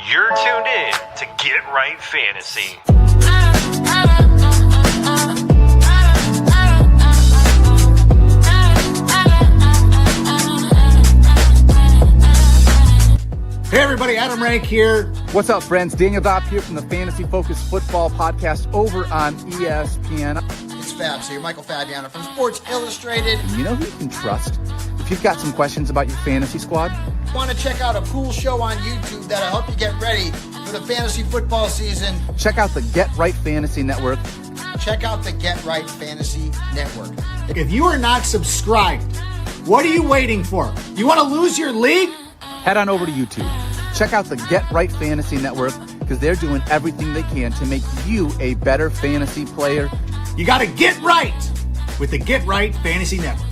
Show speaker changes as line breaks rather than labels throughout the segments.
You're tuned in to Get Right Fantasy.
Hey everybody, Adam Rank here.
What's up, friends? Daniel Dopp here from the Fantasy Focused Football Podcast over on ESPN.
It's Fabs here, Michael Fabiano from Sports Illustrated.
You know who you can trust if you've got some questions about your fantasy squad?
Want to check out a cool show on YouTube that'll help you get ready for the fantasy football season?
Check out the Get Right Fantasy Network.
Check out the Get Right Fantasy Network. If you are not subscribed, what are you waiting for? You want to lose your league?
Head on over to YouTube. Check out the Get Right Fantasy Network because they're doing everything they can to make you a better fantasy player.
You got to get right with the Get Right Fantasy Network.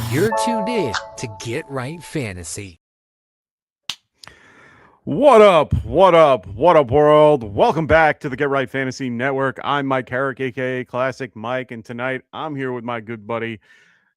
You're tuned in to Get Right Fantasy.
What up, world? Welcome back to the Get Right Fantasy Network. I'm Mike Herrick, a.k.a. Classic Mike, and tonight I'm here with my good buddy,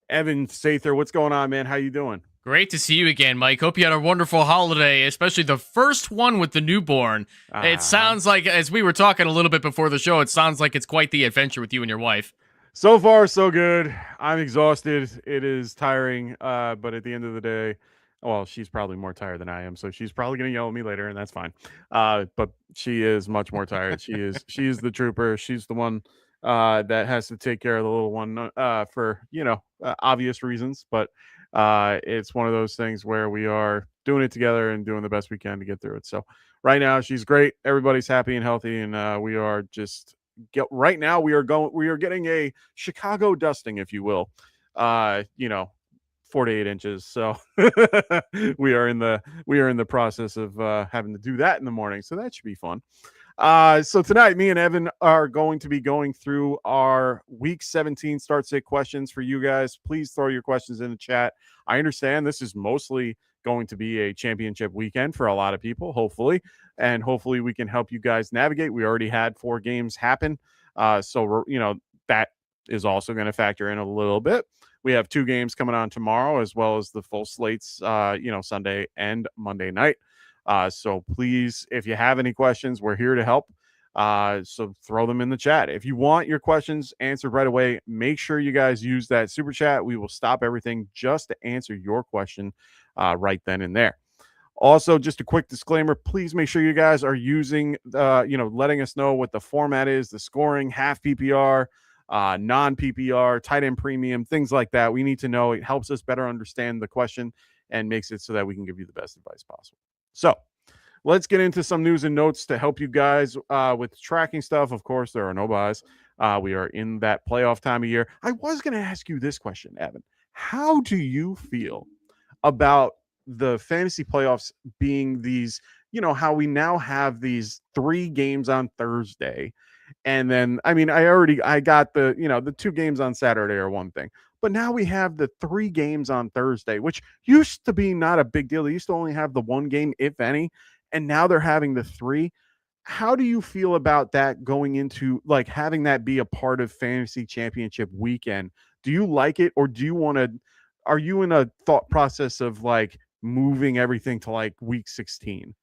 Evan Sather. What's going on, man? How you doing?
Great to see you again, Mike. Hope you had a wonderful holiday, especially the first one with the newborn. It sounds like, as we were talking a little bit before the show, it sounds like it's quite the adventure with you and your wife.
So far, so good. I'm exhausted. It is tiring, but at the end of the day, well, she's probably more tired than I am, so she's probably going to yell at me later, and that's fine. But she is much more tired. She is the trooper. She's the one that has to take care of the little one for, obvious reasons. But it's one of those things where we are doing it together and doing the best we can to get through it. So right now, she's great. Everybody's happy and healthy, and we are just right now we are getting a Chicago dusting, if you will. 4 to 8 inches. So we are in the process of having to do that in the morning. So that should be fun. So tonight, me and Evan are going to be going through our Week 17 start sit questions for you guys. Please throw your questions in the chat. I understand this is mostly going to be a championship weekend for a lot of people, hopefully. And hopefully we can help you guys navigate. We already had 4 games happen. So that is also going to factor in a little bit. We have 2 games coming on tomorrow, as well as the full slates, Sunday and Monday night. So please, if you have any questions, we're here to help. So throw them in the chat. If you want your questions answered right away, make sure you guys use that super chat. We will stop everything just to answer your question right then and there. Also, just a quick disclaimer, please make sure you guys are using, letting us know what the format is, the scoring, half PPR, non-PPR, tight end premium, things like that. We need to know. It helps us better understand the question and makes it so that we can give you the best advice possible. So let's get into some news and notes to help you guys with tracking stuff. Of course, there are no buys. We are in that playoff time of year. I was going to ask you this question, Evan. How do you feel about the fantasy playoffs being these, how we now have these 3 games on Thursday? And then, I got the 2 games on Saturday are one thing, but now we have the 3 games on Thursday, which used to be not a big deal. They used to only have the 1 game, if any, and now they're having the 3. How do you feel about that going into having that be a part of fantasy championship weekend? Do you like it, or are you in a thought process of moving everything to week 16?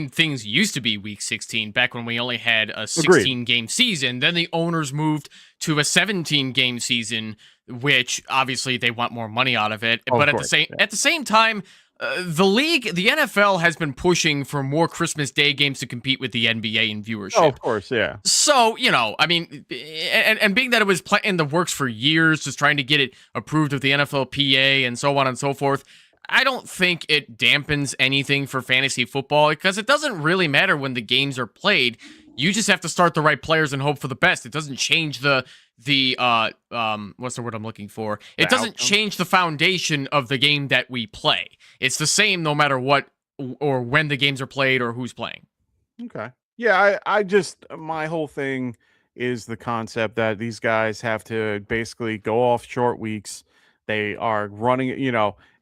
Things used to be week 16 back when we only had a 16-game season. Then the owners moved to a 17-game season, which obviously they want more money out of it. But at the same time, the league, the NFL has been pushing for more Christmas Day games to compete with the NBA in viewership.
Oh, of course, yeah.
So, and being that it was in the works for years, just trying to get it approved with the NFLPA and so on and so forth, I don't think it dampens anything for fantasy football because it doesn't really matter when the games are played. You just have to start the right players and hope for the best. It doesn't change the what's the word I'm looking for? It doesn't change the foundation of the game that we play. It's the same no matter what or when the games are played or who's playing.
Okay. Yeah, I just, my whole thing is the concept that these guys have to basically go off short weeks. They are running,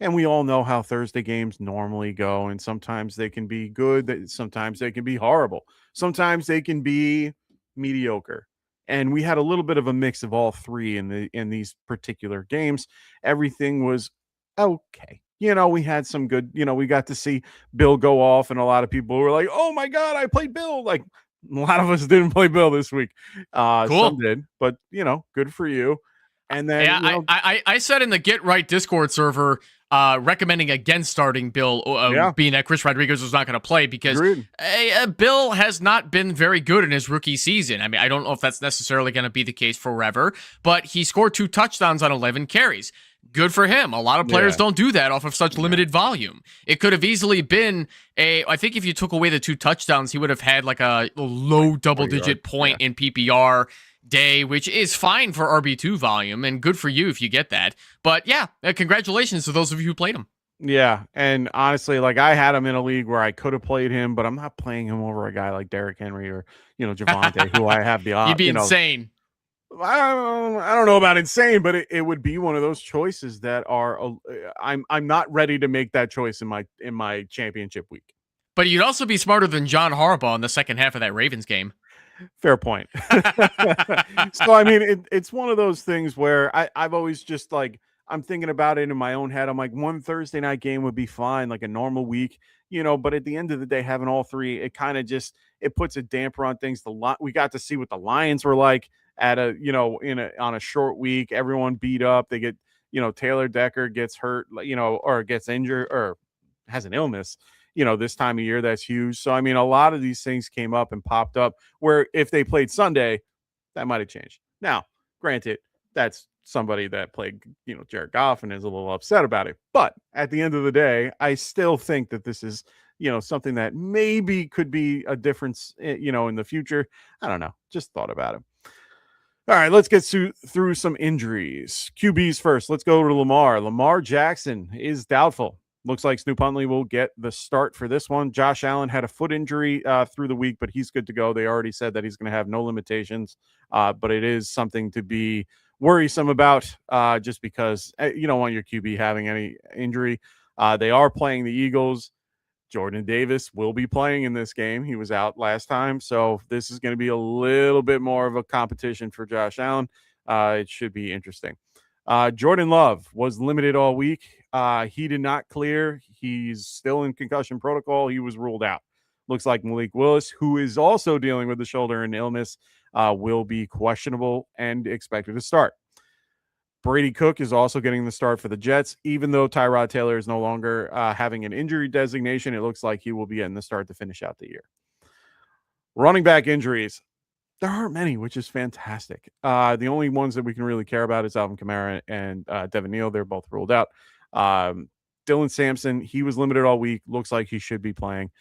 and we all know how Thursday games normally go. And sometimes they can be good. Sometimes they can be horrible. Sometimes they can be mediocre. And we had a little bit of a mix of all three in these particular games. Everything was okay. We had some good, we got to see Bill go off, and a lot of people were like, oh my God, I played Bill. Like, a lot of us didn't play Bill this week.
Cool.
Some did, but good for you. And then
I said in the Get Right Discord server, recommending against starting Bill, being that Chris Rodriguez was not going to play because Bill has not been very good in his rookie season. I mean, I don't know if that's necessarily going to be the case forever, but he scored 2 touchdowns on 11 carries. Good for him. A lot of players don't do that off of such limited volume. It could have easily been I think if you took away the 2 touchdowns, he would have had like a low double-digit point in PPR day, which is fine for RB2 volume, and good for you if you get that. But yeah, congratulations to those of you who played him.
Yeah, and honestly, like, I had him in a league where I could have played him, but I'm not playing him over a guy like Derrick Henry or Javonte, who I have the
You'd be insane.
I don't know about insane, but it would be one of those choices that are I'm not ready to make that choice in my championship week.
But you'd also be smarter than John Harbaugh in the second half of that Ravens game.
Fair point. So, I mean, it's one of those things where I've always just, like, I'm thinking about it in my own head. I'm like, one Thursday night game would be fine, like a normal week, but at the end of the day, having all three, it kind of just, it puts a damper on things. We got to see what the Lions were like at on a short week. Everyone beat up. They get, Taylor Decker gets hurt, or gets injured or has an illness. This time of year, that's huge. So, I mean, a lot of these things came up and popped up where if they played Sunday, that might have changed. Now, granted, that's somebody that played, Jared Goff and is a little upset about it. But at the end of the day, I still think that this is, something that maybe could be a difference, in the future. I don't know. Just thought about it. All right, let's get through some injuries. QBs first. Let's go to Lamar. Lamar Jackson is doubtful. Looks like Snoop Huntley will get the start for this one. Josh Allen had a foot injury through the week, but he's good to go. They already said that he's going to have no limitations, but it is something to be worrisome about just because you don't want your QB having any injury. They are playing the Eagles. Jordan Davis will be playing in this game. He was out last time, so this is going to be a little bit more of a competition for Josh Allen. It should be interesting. Jordan Love was limited all week. He did not clear. He's still in concussion protocol. He was ruled out. Looks like Malik Willis, who is also dealing with the shoulder and illness, will be questionable and expected to start. Brady Cook is also getting the start for the Jets. Even though Tyrod Taylor is no longer having an injury designation, it looks like he will be getting the start to finish out the year. Running back injuries. There aren't many, which is fantastic. The only ones that we can really care about is Alvin Kamara and Devin Neal. They're both ruled out. Dylan Sampson, he was limited all week. Looks like he should be playing.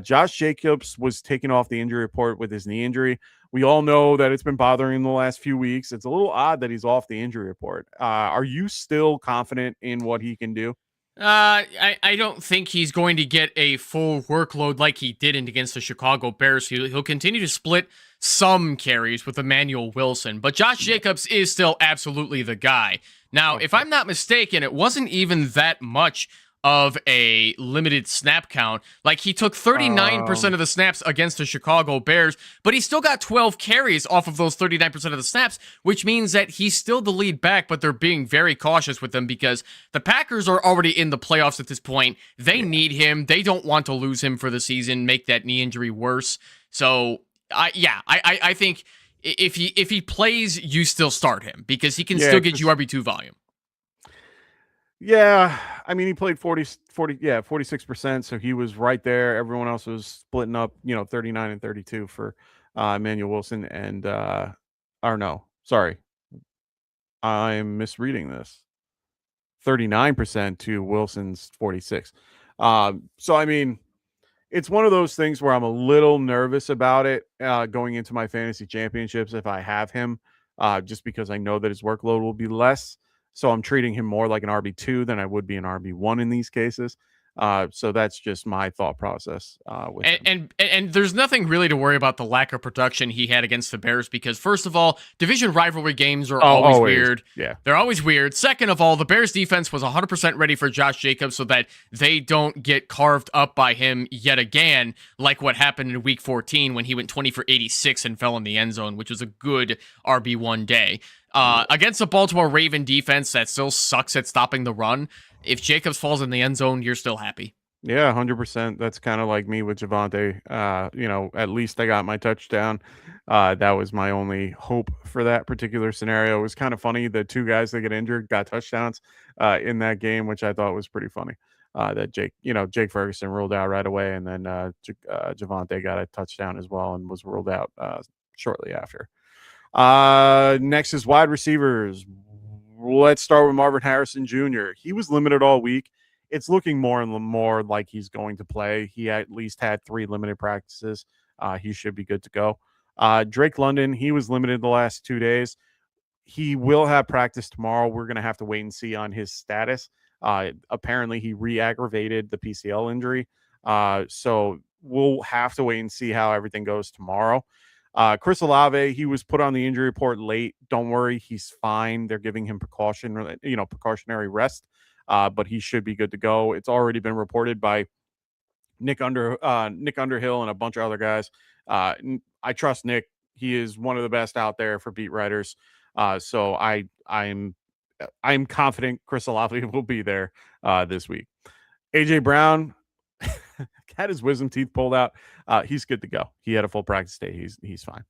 Josh Jacobs was taken off the injury report with his knee injury. We all know that it's been bothering him the last few weeks. It's a little odd that he's off the injury report. Are you still confident in what he can do?
I don't think he's going to get a full workload like he did against the Chicago Bears. He'll continue to split some carries with Emmanuel Wilson, but Josh Jacobs is still absolutely the guy. Now, if I'm not mistaken, it wasn't even that much of a limited snap count. Like, he took 39% of the snaps against the Chicago Bears, but he still got 12 carries off of those 39% of the snaps, which means that he's still the lead back, but they're being very cautious with him because the Packers are already in the playoffs at this point. They need him. They don't want to lose him for the season, make that knee injury worse. So, I think if he plays, you still start him because he can still get you RB2 volume.
Yeah, I mean, he played 46%, so he was right there. Everyone else was splitting up, 39 and 32 for Emmanuel Wilson and I'm misreading this. 39% to Wilson's 46. So, I mean, it's one of those things where I'm a little nervous about it going into my fantasy championships if I have him, just because I know that his workload will be less. So I'm treating him more like an RB2 than I would be an RB1 in these cases. So that's just my thought process with him.
And there's nothing really to worry about the lack of production he had against the Bears because first of all, division rivalry games are always weird.
Yeah,
they're always weird. Second of all, the Bears defense was 100% ready for Josh Jacobs so that they don't get carved up by him yet again, like what happened in Week 14 when he went 20 for 86 and fell in the end zone, which was a good RB1 day. Against the Baltimore Raven defense that still sucks at stopping the run, if Jacobs falls in the end zone, you're still happy.
Yeah, 100%. That's kind of like me with Javonte. At least I got my touchdown. That was my only hope for that particular scenario. It was kind of funny. The two guys that get injured got touchdowns in that game, which I thought was pretty funny. That Jake Ferguson ruled out right away, and then Javonte got a touchdown as well and was ruled out shortly after. Next is wide receivers. Let's start with Marvin Harrison Jr. He was limited all week. It's looking more and more like he's going to play. He at least had 3 limited practices. He should be good to go. Drake London, he was limited the last 2 days. He will have practice tomorrow. We're going to have to wait and see on his status. Apparently, he re-aggravated the PCL injury. So we'll have to wait and see how everything goes tomorrow. Chris Olave, he was put on the injury report late. Don't worry, he's fine. They're giving him precautionary rest. But he should be good to go. It's already been reported by Nick Underhill and a bunch of other guys. I trust Nick. He is one of the best out there for beat writers. So I'm confident Chris Olave will be there this week. AJ Brown had his wisdom teeth pulled out. He's good to go. He had a full practice day. He's fine.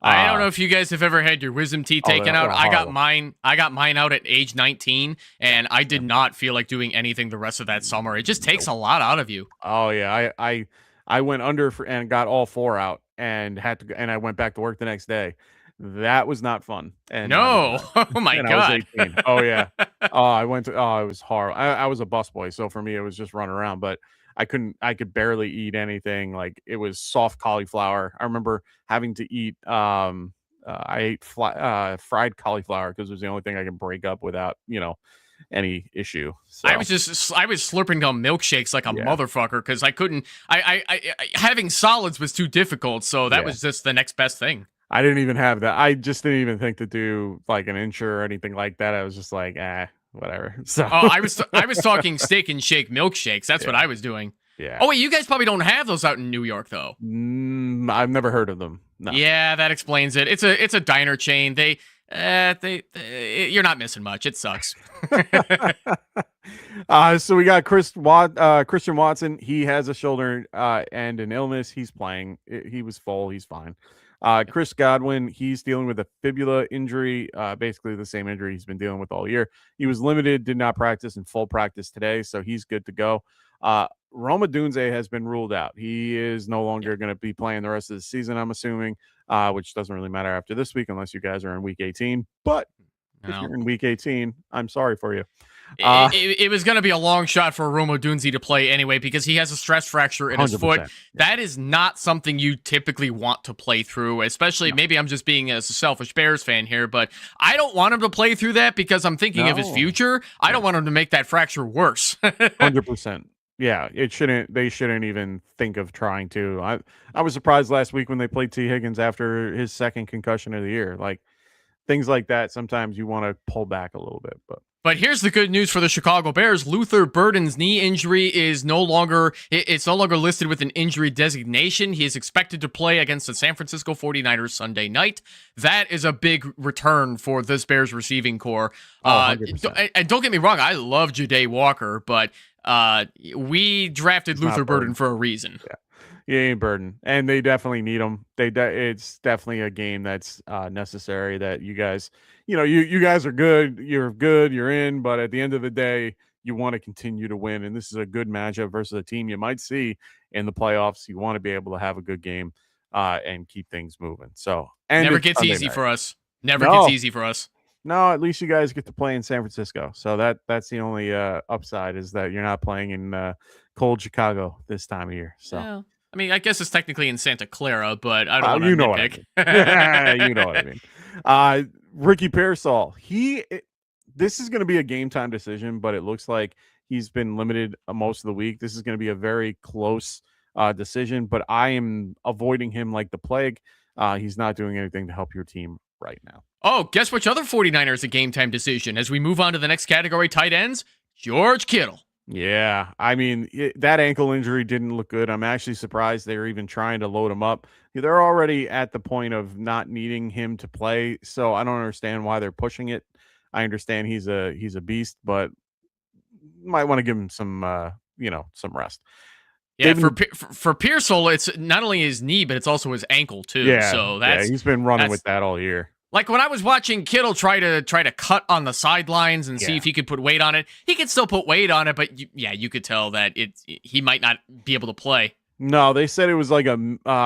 I don't know if you guys have ever had your wisdom teeth taken out. I got mine out at age 19, and I did not feel like doing anything the rest of that summer. It just takes a lot out of you.
Oh yeah, I went under and got all 4 out, and I went back to work the next day. That was not fun. And
no, oh my God.
I was 18. Oh yeah. It was horrible. I was a busboy, so for me it was just running around, but I could barely eat anything. Like it was soft cauliflower. I remember having to eat, I ate fried cauliflower because it was the only thing I could break up without, any issue. So.
I was slurping down milkshakes like a motherfucker because I couldn't, having solids was too difficult. So that was just the next best thing.
I didn't even have that. I just didn't even think to do like an insure or anything like that. I was just like, whatever. So
I was talking steak and shake milkshakes. That's what I was doing.
Yeah.
Oh wait, you guys probably don't have those out in New York though.
I've never heard of them. No.
Yeah, that explains it. It's a diner chain. They you're not missing much. It sucks.
So we got Christian Watson. He has a shoulder and an illness. He's playing. He was full. He's fine. Chris Godwin, he's dealing with a fibula injury, basically the same injury he's been dealing with all year. He was limited, did not practice in full practice today, so he's good to go. Roma Dunze has been ruled out. He is no longer going to be playing the rest of the season, I'm assuming, which doesn't really matter after this week unless you guys are in week 18. But if you're in week 18, I'm sorry for you.
It was going to be a long shot for Roma Dunze to play anyway because he has a stress fracture in his foot. Yeah. That is not something you typically want to play through, especially maybe I'm just being a selfish Bears fan here, but I don't want him to play through that because I'm thinking of his future. I don't want him to make that fracture worse.
100%. Yeah, they shouldn't even think of trying to. I was surprised last week when they played T. Higgins after his second concussion of the year. Like things like that, sometimes you want to pull back a little bit,
But here's the good news for the Chicago Bears. Luther Burden's knee injury is no longer listed with an injury designation. He is expected to play against the San Francisco 49ers Sunday night. That is a big return for this Bears receiving core. And don't get me wrong, I love Ja'Day Walker, but we drafted Luther Burden for a reason.
Yeah. He ain't Burden, and they definitely need him. It's definitely a game that's necessary. That you guys, you guys are good. You're in. But at the end of the day, you want to continue to win, and this is a good matchup versus a team you might see in the playoffs. You want to be able to have a good game and keep things moving. So
never gets easy for us. Never gets easy for us.
No, at least you guys get to play in San Francisco. So that's the only upside is that you're not playing in cold Chicago this time of year. So.
Yeah. I mean, I guess it's technically in Santa Clara, but I don't want to nitpick.
You know what I mean. Ricky Pearsall, this is going to be a game time decision, but it looks like He's been limited most of the week. This is going to be a very close decision, but I am avoiding him like the plague. He's not doing anything to help your team right now.
Oh, guess which other 49er is a game time decision? As we move on to the next category, tight ends, George Kittle.
Yeah, I mean, that ankle injury didn't look good. I'm actually surprised they're even trying to load him up. They're already at the point of not needing him to play, so I don't understand why they're pushing it. I understand he's a beast, but might want to give him some some rest.
Yeah, for Pearsall, it's not only his knee, but it's also his ankle too.
Yeah,
so
he's been running with that all year.
Like when I was watching Kittle try to cut on the sidelines and see if he could put weight on it, he could still put weight on it, but you could tell that he might not be able to play.
No, they said it was like a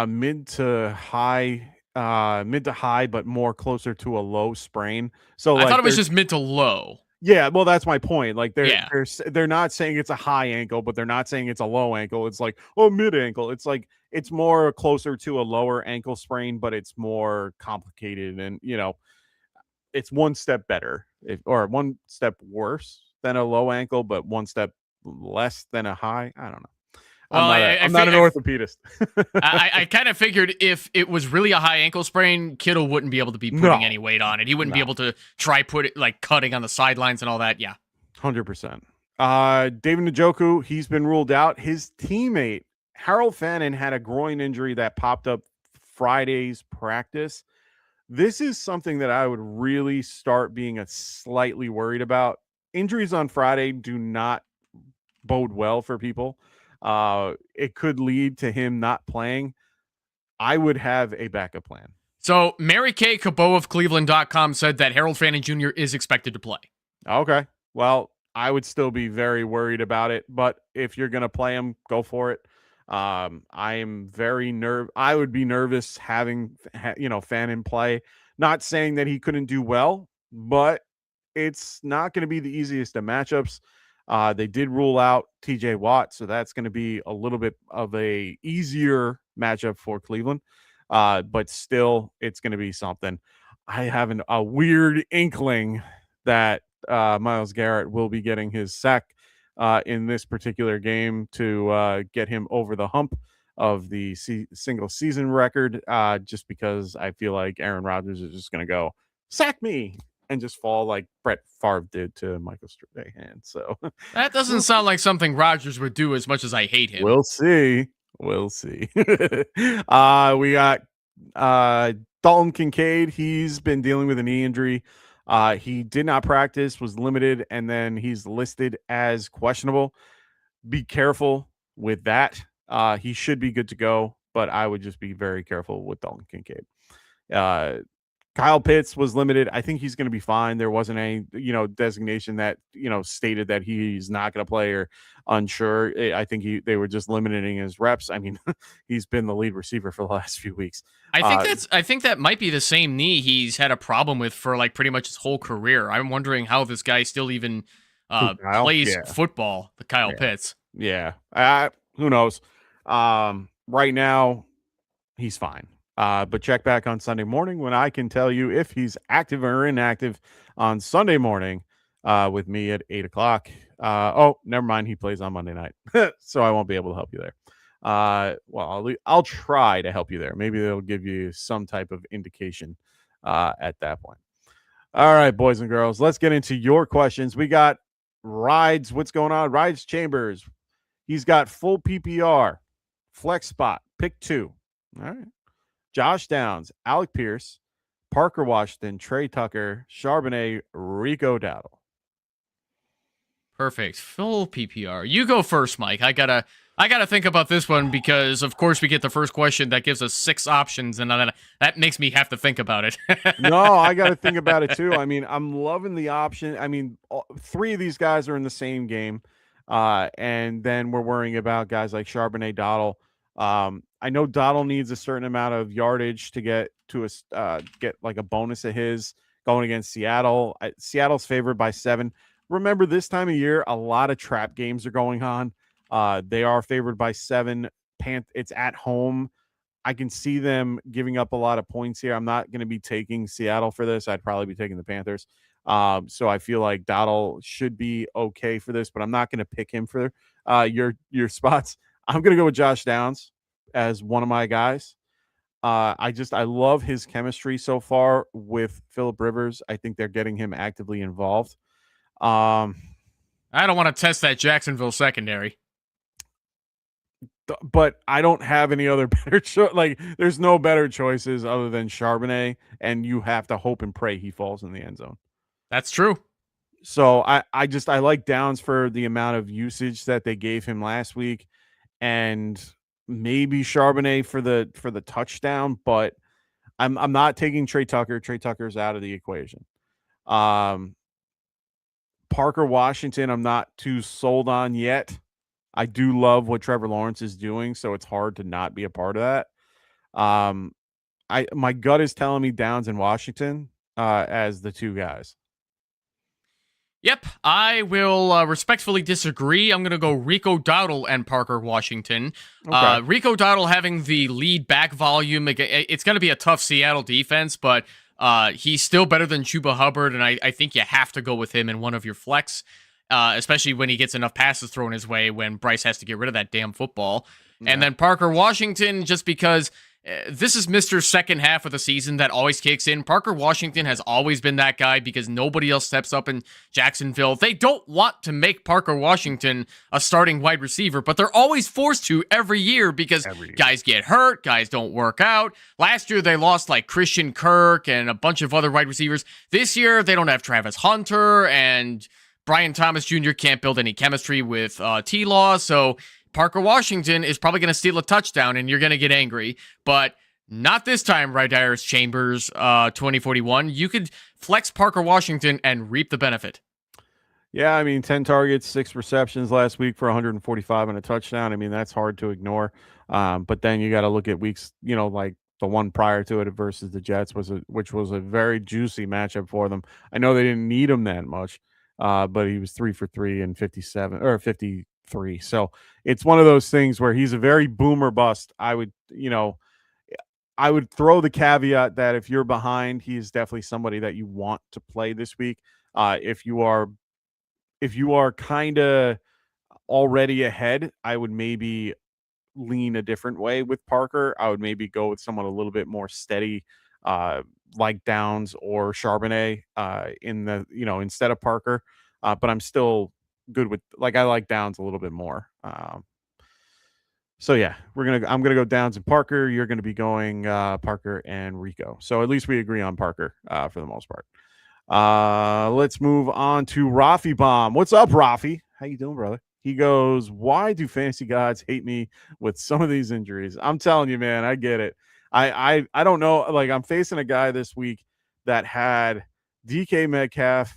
mid to high, but more closer to a low sprain. So
I thought it was just mid to low.
Yeah, well, that's my point. Like they're not saying it's a high ankle, but they're not saying it's a low ankle. It's like, mid ankle. It's like it's more closer to a lower ankle sprain, but it's more complicated, and it's one step better, or one step worse than a low ankle, but one step less than a high. I don't know.
Well,
I'm not an orthopedist.
I kind of figured if it was really a high ankle sprain, Kittle wouldn't be able to be putting any weight on it. He wouldn't be able to put it like cutting on the sidelines and all that. Yeah.
100%. David Njoku, he's been ruled out. His teammate, Harold Fannin, had a groin injury that popped up Friday's practice. This is something that I would really start being slightly worried about. Injuries on Friday do not bode well for people. It could lead to him not playing. I would have a backup plan.
So Mary Kay Cabot of Cleveland.com said that Harold Fannin Jr. is expected to play.
Okay. Well, I would still be very worried about it, but if you're going to play him, go for it. I am very I would be nervous having, Fannin play. Not saying that he couldn't do well, but it's not going to be the easiest of matchups. They did rule out TJ Watt, so that's going to be a little bit of a easier matchup for Cleveland. But still, it's going to be something. I have a weird inkling that Myles Garrett will be getting his sack in this particular game to get him over the hump of the single season record, just because I feel like Aaron Rodgers is just going to go, sack me, and just fall like Brett Favre did to Michael Strahan. So
that doesn't sound like something Rodgers would do, as much as I hate him.
We'll see. We got Dalton Kincaid. He's been dealing with a knee injury. He did not practice, was limited, and then he's listed as questionable. Be careful with that. He should be good to go, but I would just be very careful with Dalton Kincaid. Kyle Pitts was limited. I think he's going to be fine. There wasn't any, designation that, stated that he's not going to play or unsure. I think they were just limiting his reps. I mean, he's been the lead receiver for the last few weeks.
I think that might be the same knee he's had a problem with for like pretty much his whole career. I'm wondering how this guy still even plays football, the Kyle Pitts.
Yeah. Who knows? Right now, he's fine. But check back on Sunday morning when I can tell you if he's active or inactive on Sunday morning with me at 8:00. Never mind. He plays on Monday night, so I won't be able to help you there. Well, I'll try to help you there. Maybe they'll give you some type of indication at that point. All right, boys and girls, let's get into your questions. We got Rides. What's going on? Rides Chambers. He's got full PPR, flex spot, pick 2. All right. Josh Downs, Alec Pierce, Parker Washington, Trey Tucker, Charbonnet, Rico Dowdle.
Perfect. Full PPR. You go first, Mike. I gotta think about this one because, of course, we get the first question that gives us 6 options, and that makes me have to think about it.
No, I got to think about it too. I mean, I'm loving the option. I mean, 3 of these guys are in the same game, and then we're worrying about guys like Charbonnet, Dowdle. I know Dowdle needs a certain amount of yardage to get like a bonus of his going against Seattle. Seattle's favored by 7. Remember, this time of year, a lot of trap games are going on. They are favored by 7. It's at home. I can see them giving up a lot of points here. I'm not going to be taking Seattle for this. I'd probably be taking the Panthers. So I feel like Dowdle should be okay for this, but I'm not going to pick him for your spots. I'm going to go with Josh Downs as one of my guys. I love his chemistry so far with Phillip Rivers. I think they're getting him actively involved.
I don't want to test that Jacksonville secondary.
But I don't have any other better choice. Like, there's no better choices other than Charbonnet, and you have to hope and pray he falls in the end zone.
That's true.
So I like Downs for the amount of usage that they gave him last week, and maybe Charbonnet for the touchdown. But I'm not taking Trey Tucker. Trey Tucker's out of the equation. Parker Washington, I'm not too sold on yet. I do love what Trevor Lawrence is doing, so it's hard to not be a part of that. My gut is telling me Downs and Washington as the two guys.
Yep, I will respectfully disagree. I'm going to go Rico Dowdle and Parker Washington.
Okay.
Rico Dowdle having the lead back volume. It's going to be a tough Seattle defense, but he's still better than Chuba Hubbard, and I think you have to go with him in one of your flex. Especially when he gets enough passes thrown his way when Bryce has to get rid of that damn football. Yeah. And then Parker Washington, just because this is Mr. second half of the season that always kicks in. Parker Washington has always been that guy because nobody else steps up in Jacksonville. They don't want to make Parker Washington a starting wide receiver, but they're always forced to every year because guys get hurt, guys don't work out. Last year, they lost like Christian Kirk and a bunch of other wide receivers. This year, they don't have Travis Hunter, and Brian Thomas Jr. can't build any chemistry with T-Law, so Parker Washington is probably going to steal a touchdown, and you're going to get angry. But not this time, Rydiers Chambers 2041. You could flex Parker Washington and reap the benefit.
Yeah, I mean, 10 targets, 6 receptions last week for 145 and a touchdown. I mean, that's hard to ignore. But then you got to look at weeks, like the one prior to it versus the Jets, which was a very juicy matchup for them. I know they didn't need him that much. But he was 3 for 3 and 53. So it's one of those things where he's a very boomer bust. I would throw the caveat that if you're behind, he is definitely somebody that you want to play this week. If you are kind of already ahead, I would maybe lean a different way with Parker. I would maybe go with someone a little bit more steady, like Downs or Charbonnet instead of Parker. But I'm still good with, I like Downs a little bit more. So yeah, I'm gonna go Downs and Parker. You're gonna be going Parker and Rico. So at least we agree on Parker for the most part. Let's move on to Rafi Bomb. What's up, Rafi? How you doing, brother? He goes, why do fantasy gods hate me with some of these injuries? I'm telling you, man, I get it. I don't know. Like, I'm facing a guy this week that had DK Metcalf,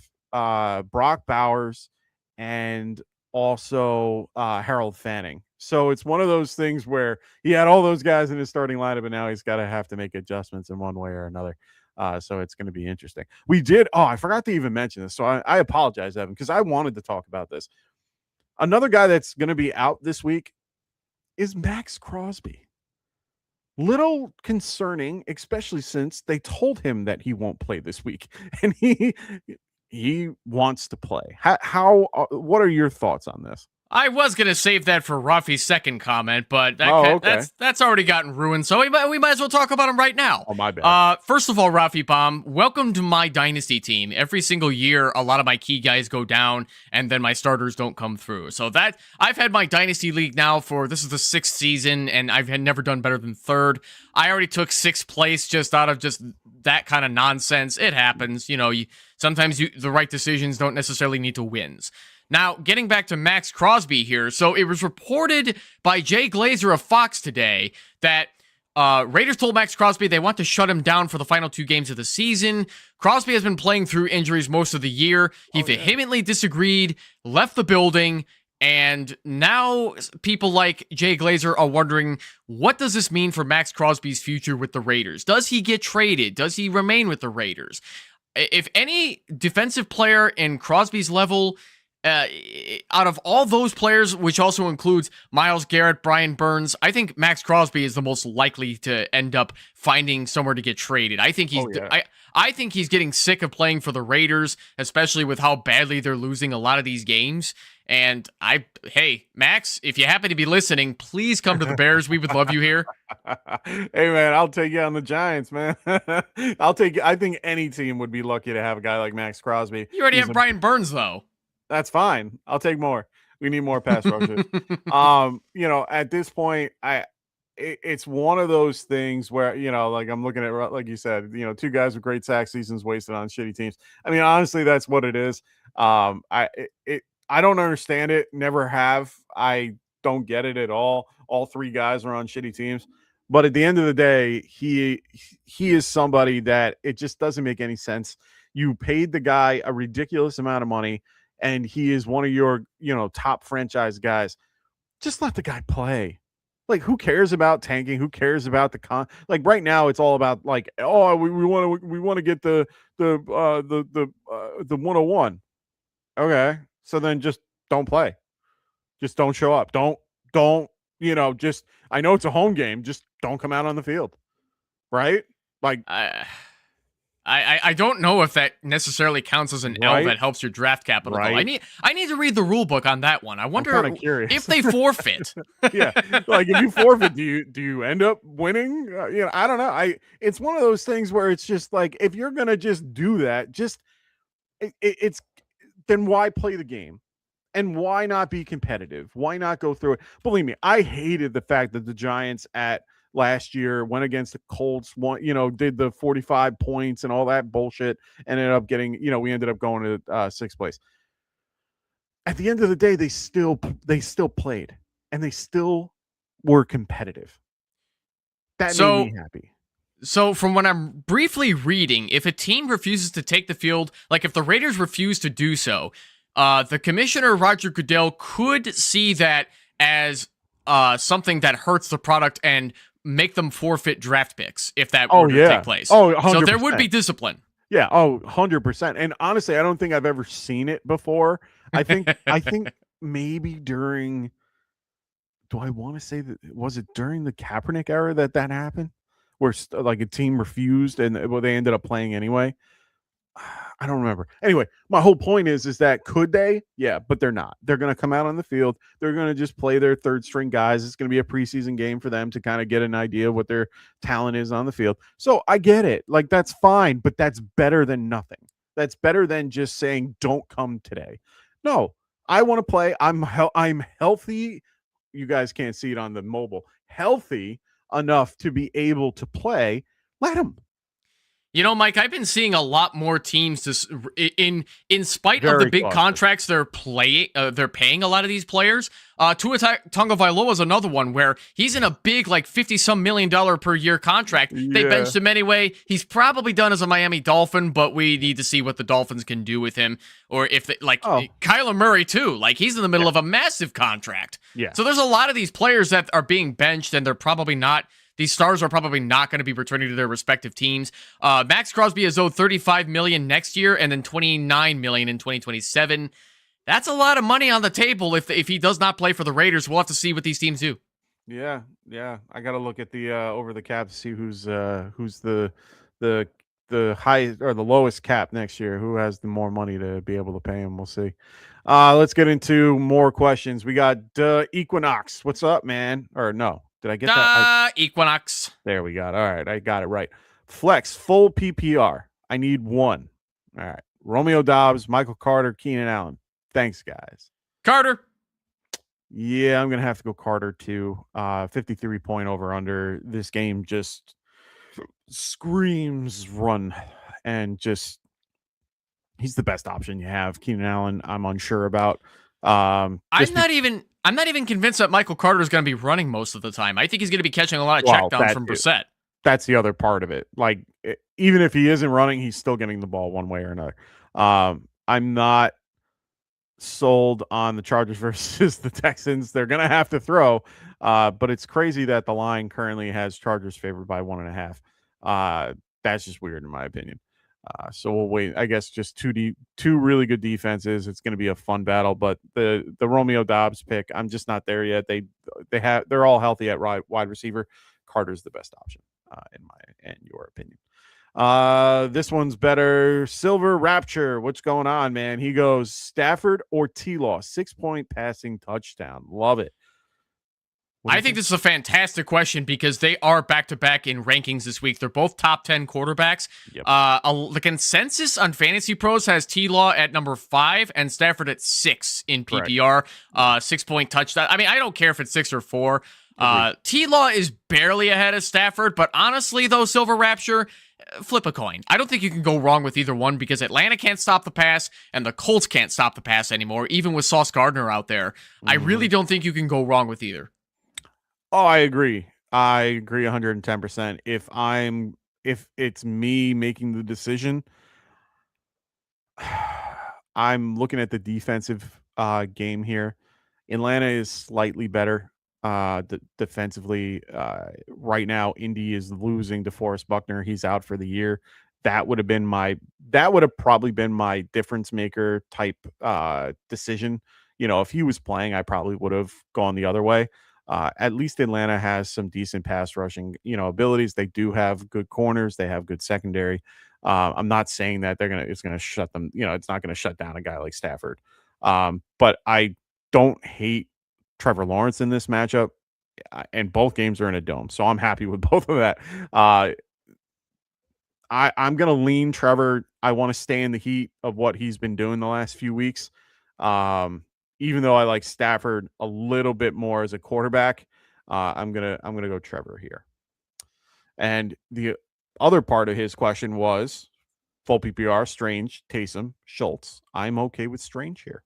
Brock Bowers, and also Harold Fanning. So it's one of those things where he had all those guys in his starting lineup, and now he's got to have to make adjustments in one way or another. So it's going to be interesting. I forgot to even mention this. So I apologize, Evan, because I wanted to talk about this. Another guy that's going to be out this week is Max Crosby. Little concerning, especially since they told him that he won't play this week, and he wants to play. What are your thoughts on this?
I was going to save that for Rafi's second comment, but that's already gotten ruined, so we might as well talk about him right now.
Oh, my bad.
First of all, Rafi Bomb, welcome to my Dynasty team. Every single year, a lot of my key guys go down, and then my starters don't come through. So that I've had my Dynasty League now this is the 6th season, and I've never done better than 3rd. I already took 6th place just out of just that kind of nonsense. It happens. Sometimes the right decisions don't necessarily need to wins. Now, getting back to Max Crosby here. So it was reported by Jay Glazer of Fox today that Raiders told Max Crosby they want to shut him down for the final 2 games of the season. Crosby has been playing through injuries most of the year. He vehemently disagreed, left the building, and now people like Jay Glazer are wondering, what does this mean for Max Crosby's future with the Raiders? Does he get traded? Does he remain with the Raiders? If any defensive player in Crosby's level out of all those players, which also includes Myles Garrett, Brian Burns, I think Max Crosby is the most likely to end up finding somewhere to get traded. I think I think he's getting sick of playing for the Raiders, especially with how badly they're losing a lot of these games. And hey, Max, if you happen to be listening, please come to the Bears. We would love you here.
Hey, man, I'll take you on the Giants, man. I think any team would be lucky to have a guy like Max Crosby.
You already have Brian Burns, though.
That's fine. I'll take more. We need more pass rushers. At this point, it's one of those things where, like I'm looking at, like you said, two guys with great sack seasons wasted on shitty teams. I mean, honestly, that's what it is. I don't understand it. Never have. I don't get it at all. All three guys are on shitty teams. But at the end of the day, he is somebody that it just doesn't make any sense. You paid the guy a ridiculous amount of money, and he is one of your, top franchise guys. Just let the guy play. Like, who cares about tanking? Who cares about like right now? It's all about like, oh, we want to get the 101. Okay, so then just don't play. Just don't show up. Don't just. I know it's a home game. Just don't come out on the field, right? Like,
I don't know if that necessarily counts as an L that helps your draft capital. Right. Though. I need to read the rule book on that one. I wonder if they forfeit.
Yeah, like if you forfeit, do you end up winning? I don't know. It's one of those things where it's just like, if you're gonna just do that, it's then why play the game? And why not be competitive? Why not go through it? Believe me, I hated the fact that the Giants last year went against the Colts, did the 45 points and all that bullshit, and ended up getting, we ended up going to sixth place. At the end of the day, they still played, and they still were competitive. That made me happy.
So from what I'm briefly reading, if a team refuses to take the field, like if the Raiders refuse to do so, the commissioner, Roger Goodell, could see that as something that hurts the product and make them forfeit draft picks if that were to take place.
Oh, 100%.
So there would be discipline.
Yeah. Oh, 100%. And honestly, I don't think I've ever seen it before. I think maybe during, do I want to say that, was it during the Kaepernick era that happened? Where like a team refused and they ended up playing anyway. I don't remember. Anyway, my whole point is that could they? Yeah, but they're not. They're going to come out on the field. They're going to just play their third string guys. It's going to be a preseason game for them to kind of get an idea of what their talent is on the field. So I get it. Like, that's fine, but that's better than nothing. That's better than just saying, don't come today. No, I want to play. I'm healthy. You guys can't see it on the mobile. Healthy enough to be able to play. Let them.
Mike, I've been seeing a lot more teams in spite of the big contracts they're paying a lot of these players. Tua Tagovailoa is another one where he's in a big, like $50-some million per year contract. Yeah. They benched him anyway. He's probably done as a Miami Dolphin, but we need to see what the Dolphins can do with him. Or if Kyler Murray too, like he's in the middle of a massive contract.
Yeah.
So there's a lot of these players that are being benched, and they're probably not. These stars are probably not going to be returning to their respective teams. Max Crosby is owed $35 million next year and then $29 million in 2027. That's a lot of money on the table if he does not play for the Raiders. We'll have to see what these teams do.
Yeah. I got to look at the over the cap to see who's the highest or the lowest cap next year. Who has the more money to be able to pay him? We'll see. Let's get into more questions. We got Equinox. What's up, man? Or no. Did I get that?
Equinox.
There we got it. All right. I got it right. Flex, full PPR. I need one. All right. Romeo Dobbs, Michael Carter, Keenan Allen. Thanks, guys.
Carter.
Yeah, I'm going to have to go Carter too. 53 point over under. This game just screams run and just he's the best option you have. Keenan Allen, I'm unsure about.
I'm not even convinced that Michael Carter is going to be running most of the time. I think he's going to be catching a lot of checkdowns from Brissett.
That's the other part of it. Like, even if he isn't running, he's still getting the ball one way or another. I'm not sold on the Chargers versus the Texans. They're going to have to throw, but it's crazy that the line currently has Chargers favored by 1.5. That's just weird in my opinion. So we'll wait. I guess just two really good defenses. It's going to be a fun battle. But the Romeo Dobbs pick, I'm just not there yet. They're all healthy at wide receiver. Carter's the best option, in your opinion. This one's better. Silver Rapture, what's going on, man? He goes Stafford or T-Law, 6-point passing touchdown. Love it.
I think this is a fantastic question because they are back-to-back in rankings this week. They're both top 10 quarterbacks.
Yep.
The consensus on Fantasy Pros has T-Law at number 5 and Stafford at 6 in PPR. 6-point touchdown. I mean, I don't care if it's 6 or 4. T-Law is barely ahead of Stafford, but honestly, though, Silver Rapture, flip a coin. I don't think you can go wrong with either one because Atlanta can't stop the pass and the Colts can't stop the pass anymore, even with Sauce Gardner out there. I really don't think you can go wrong with either.
Oh, I agree. 110%. If it's me making the decision, I'm looking at the defensive game here. Atlanta is slightly better defensively. Right now, Indy is losing DeForest Buckner. He's out for the year. That would have probably been my difference maker type decision. If he was playing, I probably would have gone the other way. At least Atlanta has some decent pass rushing, abilities. They do have good corners. They have good secondary. I'm not saying that it's gonna shut them. It's not gonna shut down a guy like Stafford. But I don't hate Trevor Lawrence in this matchup, and both games are in a dome, so I'm happy with both of that. I'm gonna lean Trevor. I want to stay in the heat of what he's been doing the last few weeks. Even though I like Stafford a little bit more as a quarterback, I'm gonna go Trevor here. And the other part of his question was full PPR, Strange, Taysom, Schultz. I'm okay with Strange here.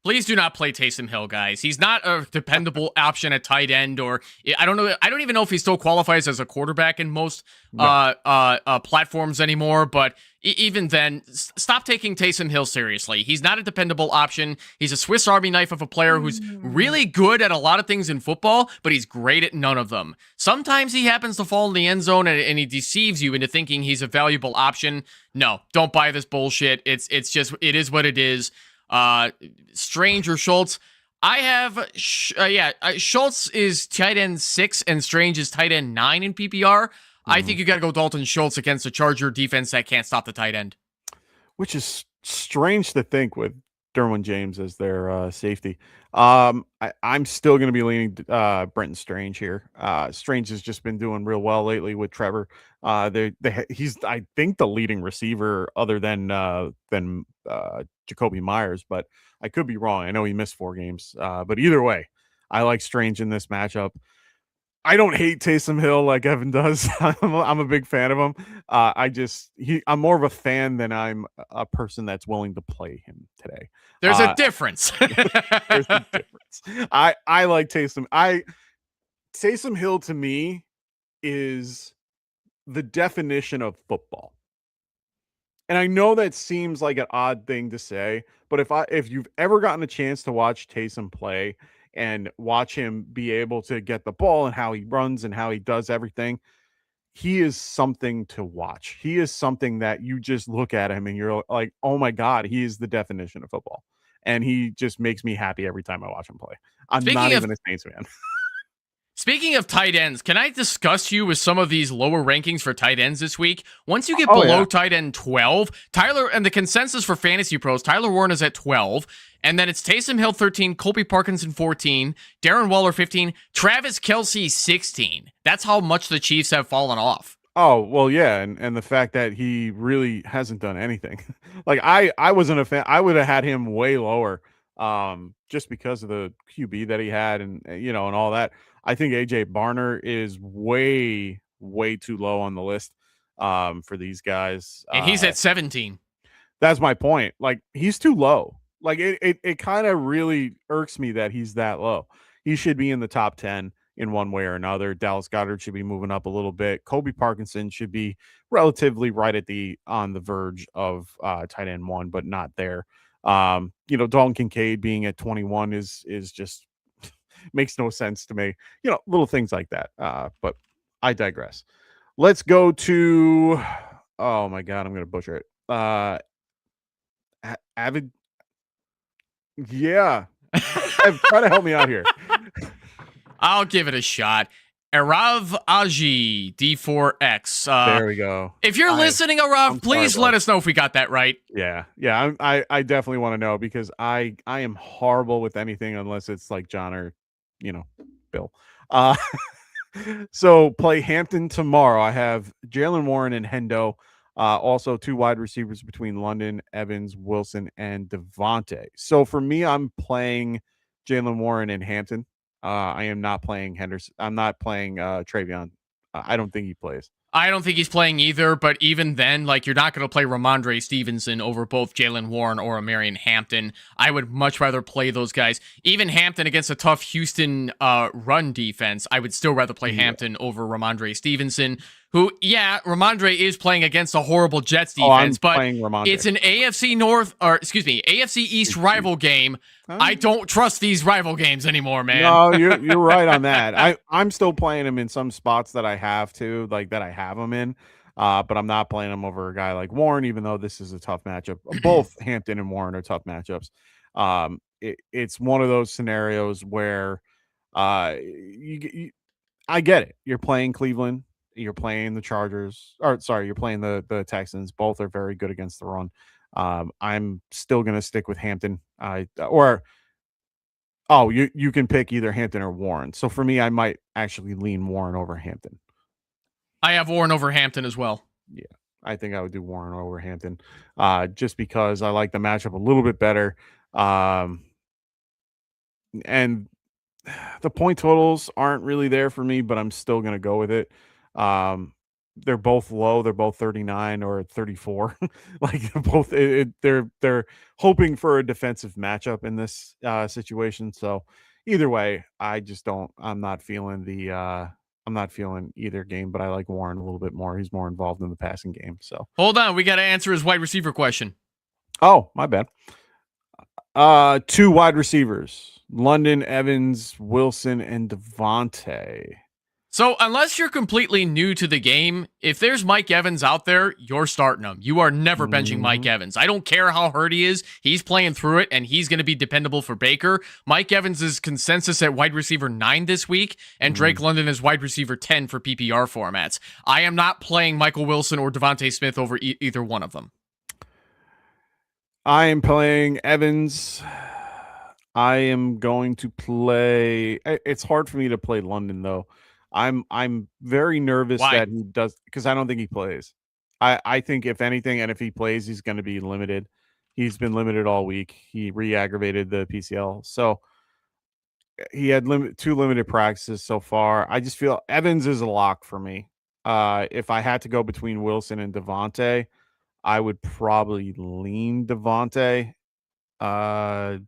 Please do not play Taysom Hill, guys. He's not a dependable option at tight end, or I don't know. I don't even know if he still qualifies as a quarterback in most platforms anymore. But even then, stop taking Taysom Hill seriously. He's not a dependable option. He's a Swiss Army knife of a player who's really good at a lot of things in football, but he's great at none of them. Sometimes he happens to fall in the end zone and he deceives you into thinking he's a valuable option. No, don't buy this bullshit. It is what it is. Strange or Schultz. I have Schultz is tight end 6 and Strange is tight end 9 in PPR. I think you got to go Dalton Schultz against the Charger defense that can't stop the tight end,
which is strange to think with Derwin James as their safety. I'm still going to be leaning Brenton Strange here. Strange has just been doing real well lately with Trevor. He's I think the leading receiver other than Jacoby Myers, but I could be wrong. I know he missed 4 games, but either way, I like Strange in this matchup. I don't hate Taysom Hill like Evan does. I'm a big fan of him. I'm more of a fan than I'm a person that's willing to play him today.
There's a difference.
There's a difference. I like Taysom. Taysom Hill to me is the definition of football. And I know that seems like an odd thing to say, but if you've ever gotten a chance to watch Taysom play and watch him be able to get the ball and how he runs and how he does everything, he is something to watch. He is something that you just look at him and you're like, oh my God, he is the definition of football. And he just makes me happy every time I watch him play. I'm not even a Saints fan.
Speaking of tight ends, can I discuss you with some of these lower rankings for tight ends this week? Once you get below tight end 12, Tyler, and the consensus for Fantasy Pros, Tyler Warren is at 12, and then it's Taysom Hill 13, Colby Parkinson 14, Darren Waller 15, Travis Kelce 16. That's how much the Chiefs have fallen off.
Oh, well, yeah, and the fact that he really hasn't done anything. Like, I wasn't a fan. I would have had him way lower just because of the QB that he had and all that. I think AJ Barner is way, way too low on the list for these guys.
And he's at 17.
That's my point. Like, he's too low. Like, it kind of really irks me that he's that low. He should be in the top 10 in one way or another. Dallas Goedert should be moving up a little bit. Colby Parkinson should be relatively right on the verge of tight end 1, but not there. Dalton Kincaid being at 21 is just makes no sense to me. Little things like that. But I digress. Let's go to oh my god, I'm gonna butcher it. Avid. Yeah, try to help me out here.
I'll give it a shot. Arav Aji D4X.
There we go.
If you're listening, Arav, please let us know if we got that right.
Yeah. I definitely want to know because I am horrible with anything unless it's like John or Bill. So play Hampton tomorrow. I have Jalen Warren and Hendo. Also, 2 wide receivers between London, Evans, Wilson, and Devontae. So for me, I'm playing Jalen Warren and Hampton. I am not playing Henderson. I'm not playing Travion. I don't think he plays.
I don't think he's playing either, but even then, like, you're not going to play Ramondre Stevenson over both Jalen Warren or Marion Hampton. I would much rather play those guys. Even Hampton against a tough Houston run defense, I would still rather play Hampton over Ramondre Stevenson, who, Ramondre is playing against a horrible Jets defense, but it's an AFC East rival game. I don't trust these rival games anymore, man.
No, you're right on that. I'm still playing him in some spots that I have to, like that I have him in, but I'm not playing him over a guy like Warren, even though this is a tough matchup. Both Hampton and Warren are tough matchups. It's one of those scenarios where I get it. You're playing Cleveland. You're playing the Chargers, you're playing the Texans. Both are very good against the run. I'm still going to stick with Hampton. You can pick either Hampton or Warren. So for me, I might actually lean Warren over Hampton.
I have Warren over Hampton as well.
Yeah, I think I would do Warren over Hampton, just because I like the matchup a little bit better. And the point totals aren't really there for me, but I'm still going to go with it. They're both low. They're both 39 or 34. Like both, they're hoping for a defensive matchup in this situation. So either way, I'm not feeling either game, but I like Warren a little bit more. He's more involved in the passing game. So
hold on, we got to answer his wide receiver question.
Oh, my bad. 2 wide receivers: London, Evans, Wilson, and Devontae.
So unless you're completely new to the game, if there's Mike Evans out there, you're starting him. You are never benching Mike Evans. I don't care how hurt he is. He's playing through it, and he's going to be dependable for Baker. Mike Evans is consensus at wide receiver 9 this week, and Drake London is wide receiver 10 for PPR formats. I am not playing Michael Wilson or Devontae Smith over either one of them.
I am playing Evans. I am going to play. It's hard for me to play London, though. I'm very nervous that he does, because I don't think he plays. I think if anything, and if he plays, he's going to be limited. He's been limited all week. He re-aggravated the PCL, so he had 2 limited practices so far. I just feel Evans is a lock for me. If I had to go between Wilson and Devontae, I would probably lean Devontae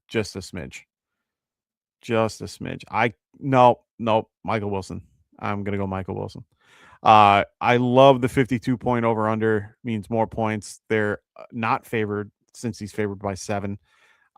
just a smidge. Nope, Michael Wilson. I'm going to go Michael Wilson. I love the 52 point over under, means more points. They're not favored since he's favored by 7.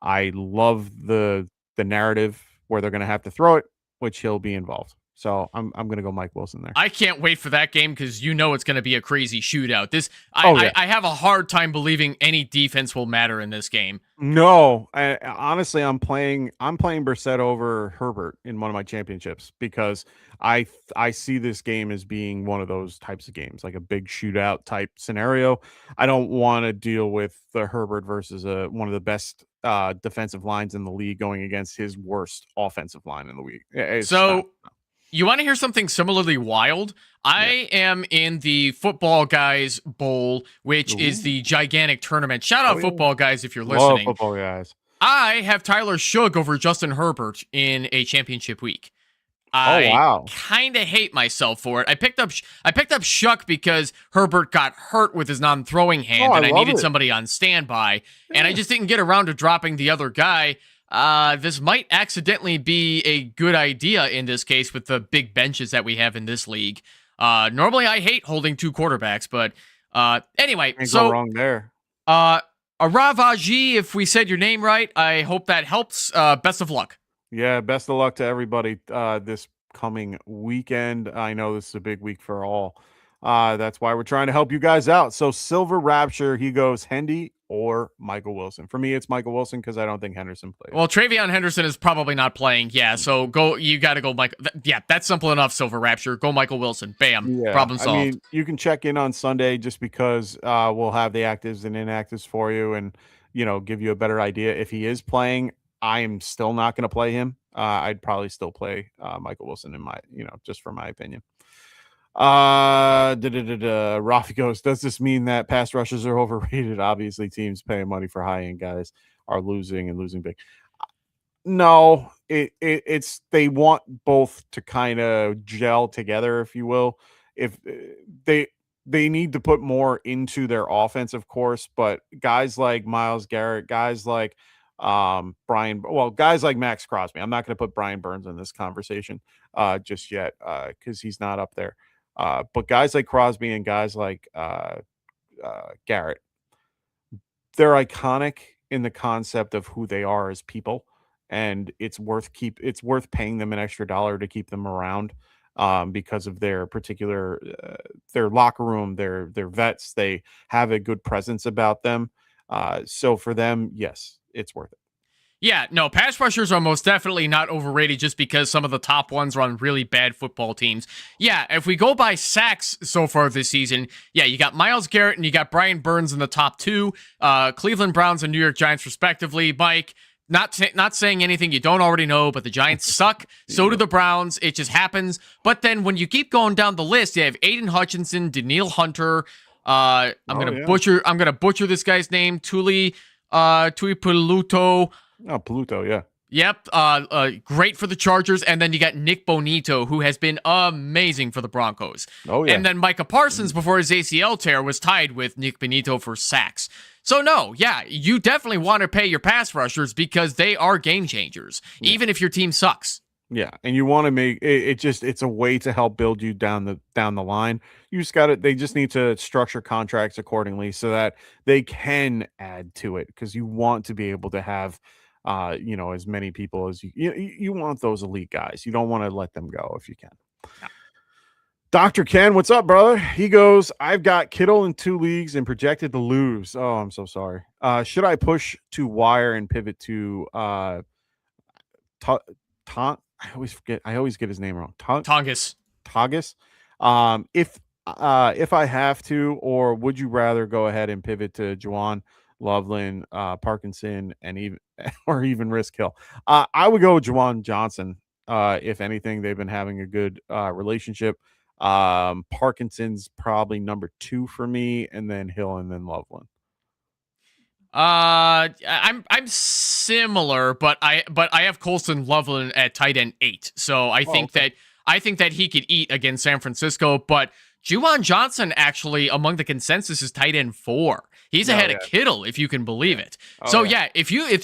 I love the narrative where they're going to have to throw it, which he'll be involved. So I'm going to go Mike Wilson there.
I can't wait for that game because it's going to be a crazy shootout. I have a hard time believing any defense will matter in this game.
No, honestly, I'm playing Brissett over Herbert in one of my championships because I see this game as being one of those types of games, like a big shootout type scenario. I don't want to deal with the Herbert versus one of the best defensive lines in the league going against his worst offensive line in the league.
You want to hear something similarly wild? I am in the Football Guys Bowl, which is the gigantic tournament. Shout out Football Guys if you're listening.
Love Football Guys.
I have Tyler Shugg over Justin Herbert in a championship week. I kind of hate myself for it. I picked up Shuck because Herbert got hurt with his non-throwing hand, and I needed somebody on standby, and I just didn't get around to dropping the other guy. This might accidentally be a good idea in this case with the big benches that we have in this league. Normally I hate holding 2 quarterbacks, but anyway.
Can't go wrong there.
Aravaji, if we said your name right, I hope that helps. Best of luck.
Yeah, best of luck to everybody this coming weekend. I know this is a big week for all. That's why we're trying to help you guys out. So Silver Rapture, he goes Hendy or Michael Wilson. For me, it's Michael Wilson because I don't think Henderson plays.
Well, Travion Henderson is probably not playing. Yeah, so you got to go Michael. Yeah, that's simple enough, Silver Rapture. Go Michael Wilson. Bam. Problem solved.
I mean, you can check in on Sunday just because we'll have the actives and inactives for you and, give you a better idea. If he is playing, I am still not going to play him. I'd probably still play Michael Wilson in my, just for my opinion. Rafi goes, does this mean that pass rushers are overrated? Obviously, teams paying money for high-end guys are losing and losing big. No, it's they want both to kind of gel together, if you will. If they need to put more into their offense, of course, but guys like Myles Garrett, guys like guys like Max Crosby. I'm not going to put Brian Burns in this conversation just yet because he's not up there. But guys like Crosby and guys like Garrett, they're iconic in the concept of who they are as people, and it's worth paying them an extra dollar to keep them around because of their particular their locker room, their vets. They have a good presence about them. So for them, yes, it's worth it.
Yeah, no, pass rushers are most definitely not overrated just because some of the top ones are on really bad football teams. Yeah, if we go by sacks so far this season, yeah, you got Myles Garrett and you got Brian Burns in the top two, Cleveland Browns and New York Giants respectively. Mike, not saying anything you don't already know, but the Giants suck. So do the Browns. It just happens. But then when you keep going down the list, you have Aiden Hutchinson, Daniil Hunter. I'm gonna butcher this guy's name. Tuli Peluto.
Oh, Peluto, yeah.
Yep. Great for the Chargers. And then you got Nick Bonito, who has been amazing for the Broncos.
Oh, yeah.
And then Micah Parsons, before his ACL tear, was tied with Nick Bonito for sacks. So, no, yeah, you definitely want to pay your pass rushers because they are game changers, even if your team sucks.
Yeah, and you want to make it's a way to help build you down the line. You just got they just need to structure contracts accordingly so that they can add to it because you want to be able to have as many people as you want those elite guys. You don't want to let them go if you can. Yeah. Dr. Ken, what's up, brother? He goes, I've got Kittle in 2 leagues and projected to lose. Oh, I'm so sorry. Should I push to wire and pivot to I always get his name wrong.
Tongas.
If I have to, or would you rather go ahead and pivot to Juwan, Loveland, Parkinson, and even risk Hill? I would go with Juwan Johnson. If anything, they've been having a good relationship. Parkinson's probably number 2 for me, and then Hill, and then Loveland.
I'm similar, but I have Colston Loveland at tight end 8. So I think that he could eat against San Francisco, but Juwan Johnson actually among the consensus is tight end 4. He's ahead of Kittle, if you can believe it. If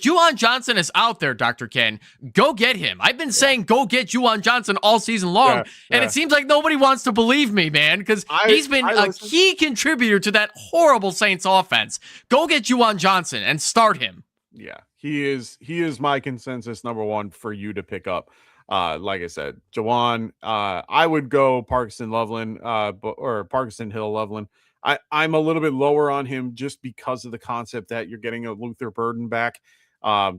Juwan Johnson is out there, Dr. Ken, go get him. I've been saying go get Juwan Johnson all season long, and it seems like nobody wants to believe me, man, because he's been a key contributor to that horrible Saints offense. Go get Juwan Johnson and start him.
Yeah, he is my consensus number 1 for you to pick up. Like I said, Juwan, I would go Parkinson Loveland, or Parkinson Hill Loveland. I'm a little bit lower on him just because of the concept that you're getting a Luther Burden back.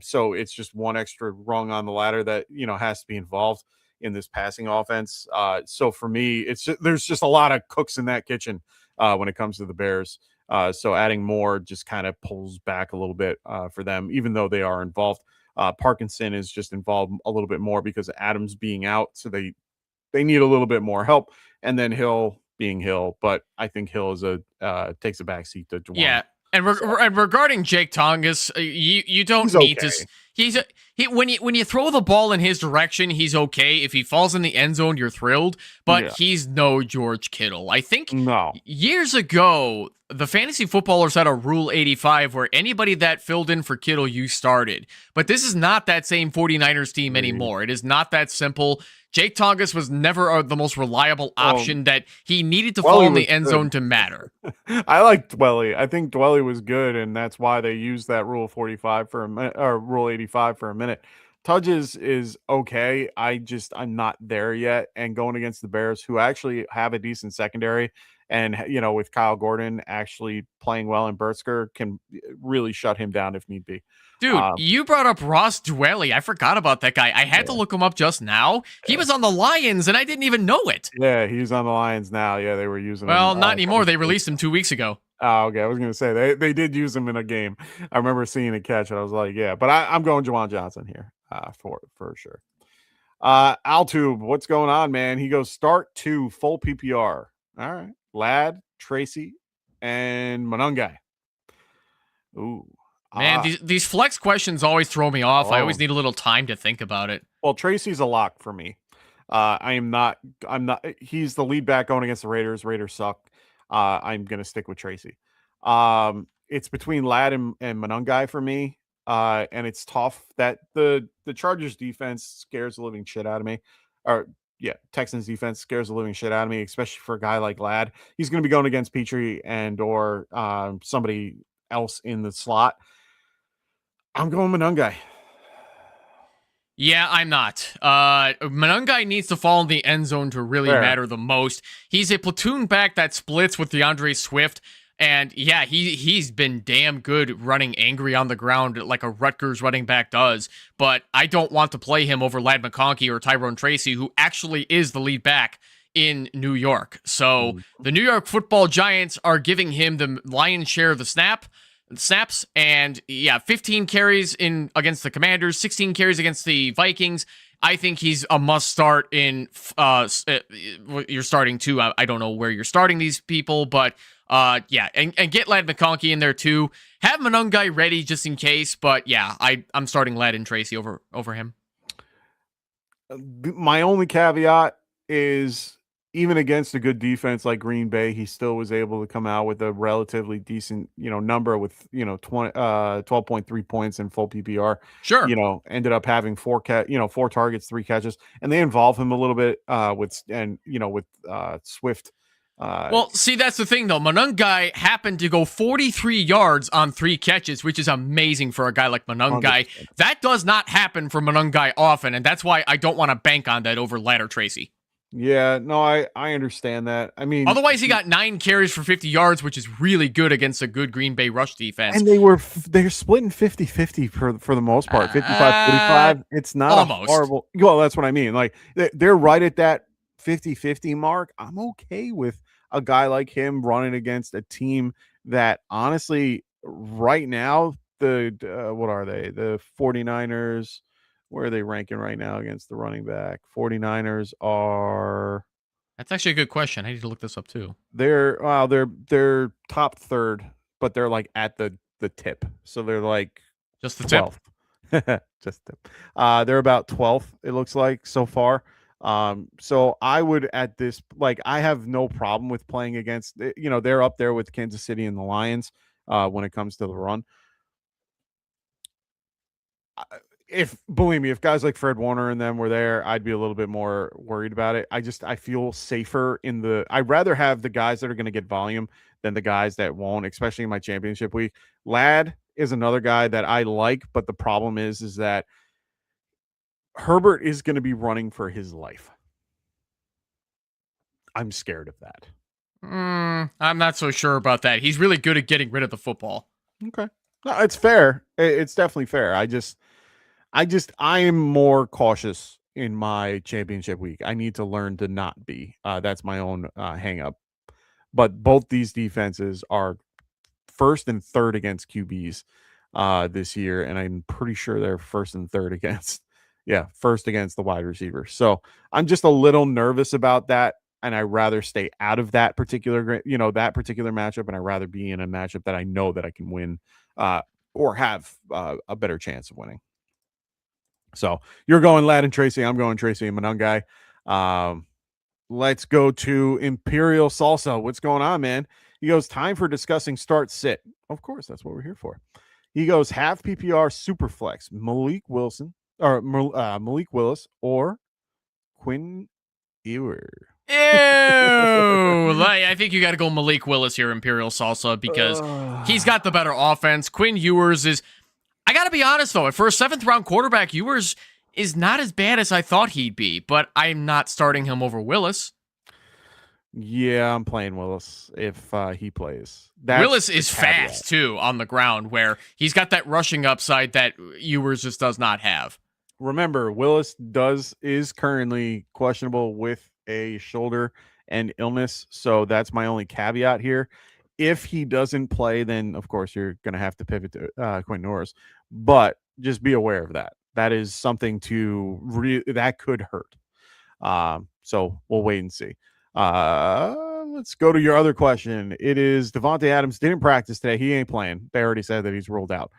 So it's just one extra rung on the ladder that, has to be involved in this passing offense. So for me, there's just a lot of cooks in that kitchen when it comes to the Bears. So adding more just kind of pulls back a little bit for them, even though they are involved. Parkinson is just involved a little bit more because of Adams being out. So they need a little bit more help. And then Hill being Hill, but I think Hill is takes a backseat to Juwan.
Yeah. And regarding Jake Tongas, you don't need to. When you throw the ball in his direction, he's okay. If he falls in the end zone, you're thrilled. But he's no George Kittle. I think years ago, the fantasy footballers had a Rule 85 where anybody that filled in for Kittle, you started. But this is not that same 49ers team anymore. It is not that simple. Jake Tongas was never the most reliable option that he needed to fall in the end zone to matter.
I like Dwelly. I think Dwelly was good, and that's why they used that Rule 45 for a minute, or Rule 85 for a minute. Tudge is okay. I'm not there yet. And going against the Bears, who actually have a decent secondary, and with Kyle Gordon actually playing well in Bertzker, can really shut him down if need be.
Dude, you brought up Ross Dwelly. I forgot about that guy. I had to look him up just now. He was on the Lions, and I didn't even know it.
Yeah, he's on the Lions now. Yeah, they were using him.
Well, not anymore. They released him 2 weeks ago.
Oh, okay. I was gonna say they did use him in a game. I remember seeing a catch, and I was like, yeah. But I'm going Juwan Johnson here for sure. Altube, what's going on, man? He goes start 2 full PPR. All right, Ladd, Tracy, and Monungai. Ooh.
Man, these flex questions always throw me off. I always need a little time to think about it.
Well, Tracy's a lock for me. I'm not. He's the lead back going against the Raiders. Raiders suck. I'm gonna stick with Tracy. It's between Ladd and Monungai for me. And it's tough that the Chargers defense scares the living shit out of me. Or Texans defense scares the living shit out of me, especially for a guy like Ladd. He's going to be going against Petrie or somebody else in the slot. I'm going Monungai.
Yeah, I'm not. Monungai needs to fall in the end zone to really matter the most. He's a platoon back that splits with DeAndre Swift. And yeah, he's been damn good running angry on the ground like a Rutgers running back does. But I don't want to play him over Ladd McConkey or Tyrone Tracy, who actually is the lead back in New York. So the New York Football Giants are giving him the lion's share of the snaps. And 15 carries in against the Commanders, 16 carries against the Vikings. I think he's a must start in. You're starting too. I don't know where you're starting these people, but. And get Ladd McConkey in there too. Have Monungai ready just in case, but yeah, I'm starting Ladd and Tracy over him.
My only caveat is even against a good defense like Green Bay, he still was able to come out with a relatively decent, number with 12.3 points in full PPR.
Sure.
Ended up having 4 targets, 3 catches, and they involve him a little bit with Swift.
Well, see, that's the thing, though. Monungai happened to go 43 yards on 3 catches, which is amazing for a guy like Monungai. 100%. That does not happen for Monungai often, and that's why I don't want to bank on that over Ladd or Tracy.
Yeah, no, I understand that. I mean,
otherwise, he got 9 carries for 50 yards, which is really good against a good Green Bay rush defense.
And they're splitting 50-50 for the most part, 55-45. It's not almost a horrible. Well, that's what I mean. Like they're right at that 50-50 mark. I'm okay with a guy like him running against a team that honestly right now what are they? The 49ers, where are they ranking right now against the running back? 49ers are.
That's actually a good question. I need to look this up too.
They're top 3rd, but they're like at the tip. So they're like
just the 12th.
Tip. Just tip. They're about 12th, it looks like so far. So I would I have no problem with playing against, they're up there with Kansas City and the Lions when it comes to the run. Believe me, if guys like Fred Warner and them were there, I'd be a little bit more worried about it. I feel safer I'd rather have the guys that are going to get volume than the guys that won't, especially in my championship week. Ladd is another guy that I like, but the problem is that Herbert is going to be running for his life. I'm scared of that.
I'm not so sure about that. He's really good at getting rid of the football.
Okay. No, it's fair. It's definitely fair. I am more cautious in my championship week. I need to learn to not be. That's my own hang up. But both these defenses are 1st and 3rd against QBs this year, and I'm pretty sure they're 1st and 3rd against 1st against the wide receiver. So I'm just a little nervous about that, and I'd rather stay out of that particular matchup, and I'd rather be in a matchup that I know that I can win or have a better chance of winning. So you're going Ladd and Tracy. I'm going Tracy and Monungai. Let's go to Imperial Salsa. What's going on, man? He goes, time for discussing start sit. Of course, that's what we're here for. He goes, half PPR super flex, Malik Willis or Quinn Ewer.
Ew. I think you got to go Malik Willis here, Imperial Salsa, because he's got the better offense. Quinn Ewers is I got to be honest, though. For a 7th-round quarterback, Ewers is not as bad as I thought he'd be, but I'm not starting him over Willis.
Yeah, I'm playing Willis if he plays.
Willis is fast, too, on the ground, where he's got that rushing upside that Ewers just does not have.
Remember, Willis is currently questionable with a shoulder and illness, so that's my only caveat here. If he doesn't play, then of course you're going to have to pivot to Quinn Norris, but just be aware of that. That is something that could hurt. So we'll wait and see. Let's go to your other question. It is Devontae Adams didn't practice today. He ain't playing. They already said that he's ruled out.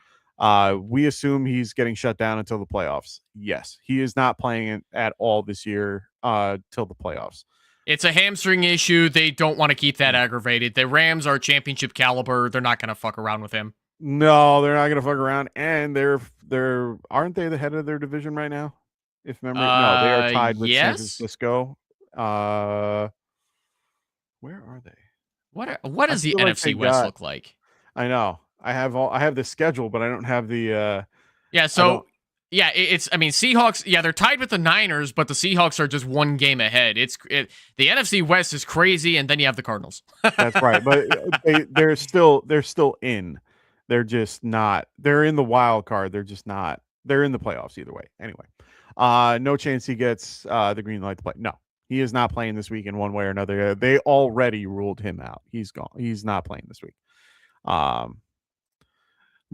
We assume he's getting shut down until the playoffs. Yes, he is not playing at all this year till the playoffs.
It's a hamstring issue. They don't want to keep that aggravated. The Rams are championship caliber. They're not going to fuck around with him.
No, they're not going to fuck around. And they're aren't they the head of their division right now? If memory, no, they are tied with San Francisco. Where are they?
What does the NFC West look like?
I know. I have the schedule, but I don't have the.
Seahawks. Yeah, they're tied with the Niners, but the Seahawks are just one game ahead. The NFC West is crazy, and then you have the Cardinals.
That's right, but they're still in. They're just not. They're in the wild card. They're just not. They're in the playoffs either way. Anyway, no chance he gets the green light to play. No, he is not playing this week in one way or another. They already ruled him out. He's gone. He's not playing this week.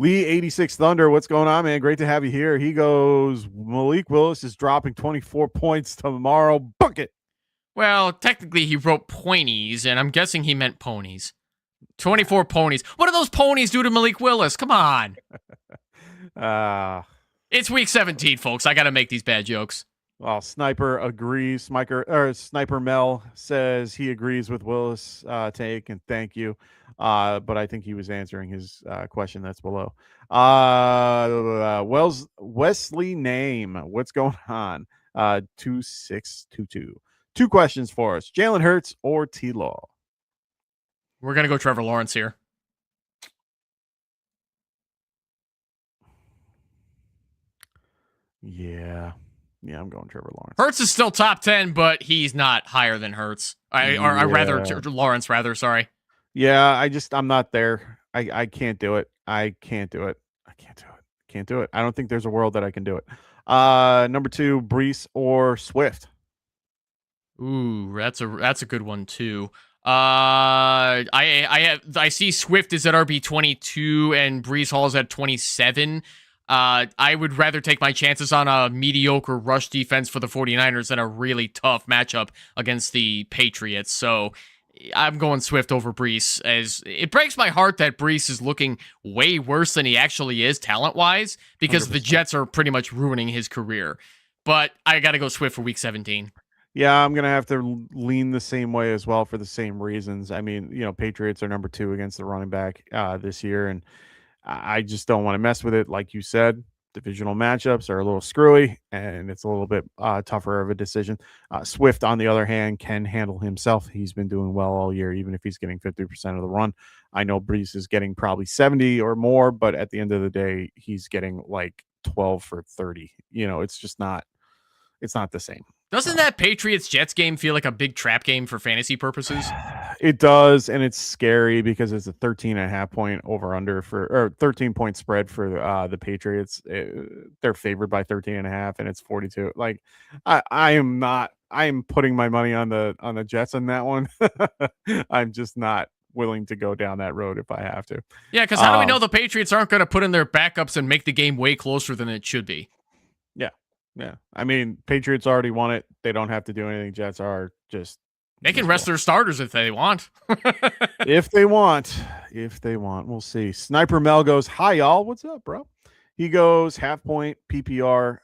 Lee 86 Thunder, what's going on, man? Great to have you here. He goes, Malik Willis is dropping 24 points tomorrow. Book it.
Well, technically he wrote pointies, and I'm guessing he meant ponies. 24 ponies. What do those ponies do to Malik Willis? Come on. It's week 17, folks. I got to make these bad jokes.
Well, Sniper agrees. Sniper Mel says he agrees with Willis' take, and thank you. But I think he was answering his question that's below. Wesley Name, what's going on? 2622. 2 questions for us. Jalen Hurts or T-Law?
We're going to go Trevor Lawrence here.
Yeah, I'm going Trevor Lawrence.
Hurts is still top 10, but he's not higher than Hurts. Lawrence, rather. Sorry.
Yeah, I'm not there. I can't do it. I can't do it. I don't think there's a world that I can do it. Number 2, Brees or Swift?
Ooh, that's a good one too. I see Swift is at RB22 and Brees Hall is at 27. I would rather take my chances on a mediocre rush defense for the 49ers than a really tough matchup against the Patriots. So I'm going Swift over Brees, as it breaks my heart that Brees is looking way worse than he actually is talent-wise, because 100%. The Jets are pretty much ruining his career. But I got to go Swift for week 17.
Yeah, I'm going to have to lean the same way as well for the same reasons. I mean, Patriots are number 2 against the running back this year, and I just don't want to mess with it. Like you said, divisional matchups are a little screwy, and it's a little bit tougher of a decision. Swift, on the other hand, can handle himself. He's been doing well all year, even if he's getting 50% of the run. I know Brees is getting probably 70 or more, but at the end of the day, he's getting like 12 for 30. It's just not. It's not the same.
Doesn't that Patriots-Jets game feel like a big trap game for fantasy purposes?
It does, and it's scary because it's a 13.5 point over-under or 13-point spread for the Patriots. They're favored by 13.5, and it's 42. Like, I am putting my money on the Jets on that one. I'm just not willing to go down that road if I have to.
Yeah, because how do we know the Patriots aren't going to put in their backups and make the game way closer than it should be?
Yeah. I mean, Patriots already won it. They don't have to do anything. Jets are just...
They can rest their starters if they want.
If they want. We'll see. Sniper Mel goes, hi, y'all. What's up, bro? He goes, half point, PPR.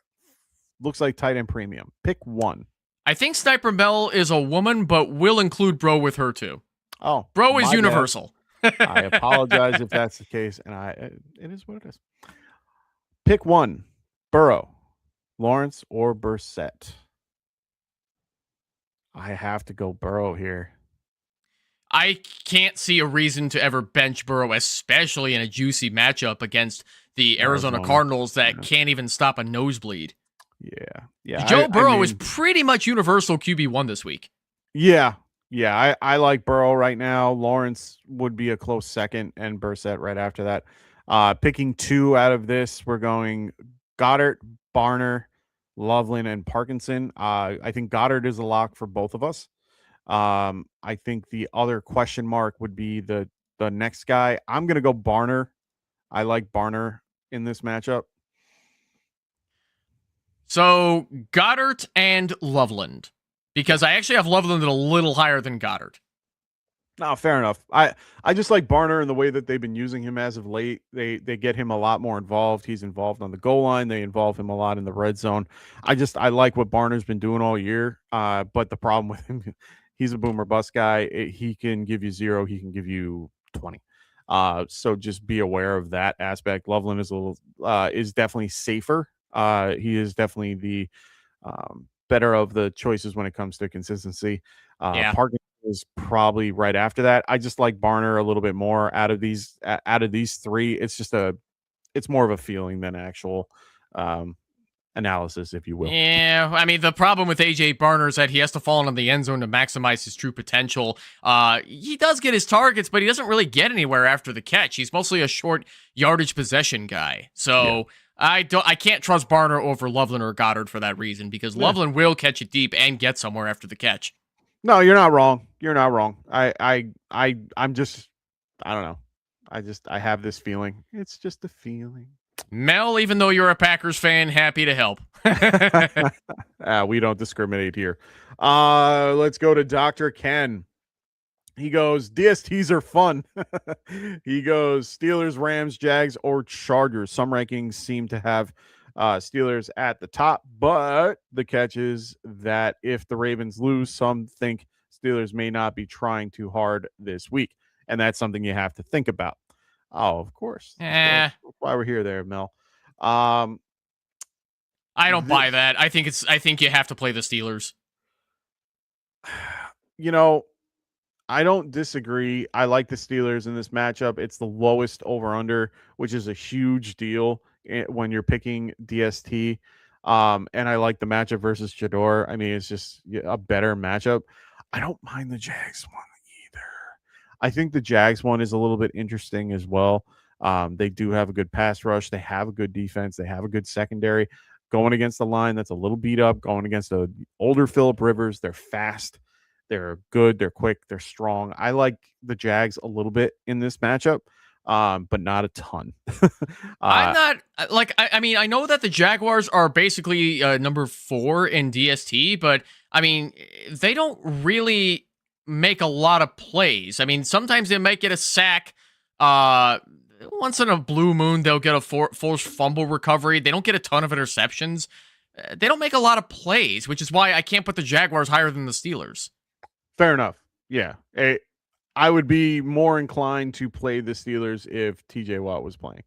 Looks like tight end premium. Pick one.
I think Sniper Mel is a woman, but we'll include bro with her, too.
Oh.
Bro is universal.
I apologize if that's the case, and it is what it is. Pick one. Burrow, Lawrence, or Brissett? I have to go Burrow here.
I can't see a reason to ever bench Burrow, especially in a juicy matchup against the Arizona Cardinals that can't even stop a nosebleed.
Yeah.
Joe Burrow is pretty much universal QB1 this week.
Yeah. I like Burrow right now. Lawrence would be a close second, and Brissett right after that. Picking 2 out of this, we're going Goddard, Barner, Loveland, and Parkinson. I think Goddard is a lock for both of us. I think the other question mark would be the next guy. I'm going to go Barner. I like Barner in this matchup.
So Goddard and Loveland, because I actually have Loveland a little higher than Goddard.
No, fair enough. I just like Barner in the way that they've been using him as of late. They get him a lot more involved. He's involved on the goal line. They involve him a lot in the red zone. I like what Barner's been doing all year. But the problem with him, he's a boomer bust guy. He can give you 0. He can give you 20. So just be aware of that aspect. Loveland is definitely safer. He is definitely the better of the choices when it comes to consistency. Parkinson is probably right after that. I just like Barner a little bit more out of these 3. It's more of a feeling than actual analysis, if you will.
Yeah, I mean, the problem with AJ Barner is that he has to fall into the end zone to maximize his true potential. He does get his targets, but he doesn't really get anywhere after the catch. He's mostly a short yardage possession guy. So I can't trust Barner over Loveland or Goddard for that reason, because Loveland will catch it deep and get somewhere after the catch.
No, you're not wrong. I'm just, I don't know. I have this feeling. It's just a feeling.
Mel, even though you're a Packers fan, happy to help.
We don't discriminate here. Let's go to Dr. Ken. He goes, DSTs are fun. He goes, Steelers, Rams, Jags, or Chargers. Some rankings seem to have Steelers at the top, but the catch is that if the Ravens lose, some think Steelers may not be trying too hard this week. And that's something you have to think about. Oh, of course. That's why we're here there, Mel.
I don't buy that. I think you have to play the Steelers.
You know, I don't disagree. I like the Steelers in this matchup. It's the lowest over-under, which is a huge deal when you're picking DST. And I like the matchup versus Shador. I mean, it's just a better matchup. I don't mind the Jags one either. I think the Jags one is a little bit interesting as well. They do have a good pass rush. They have a good defense. They have a good secondary. Going against the line that's a little beat up, going against an older Phillip Rivers. They're fast. They're good. They're quick. They're strong. I like the Jags a little bit in this matchup, but not a ton.
I'm not like, I mean, I know that the Jaguars are basically number 4 in DST, but I mean, they don't really make a lot of plays. I mean, sometimes they might get a sack. Once in a blue moon, they'll get a forced fumble recovery. They don't get a ton of interceptions. They don't make a lot of plays, which is why I can't put the Jaguars higher than the Steelers.
Fair enough. Yeah. I would be more inclined to play the Steelers if TJ Watt was playing.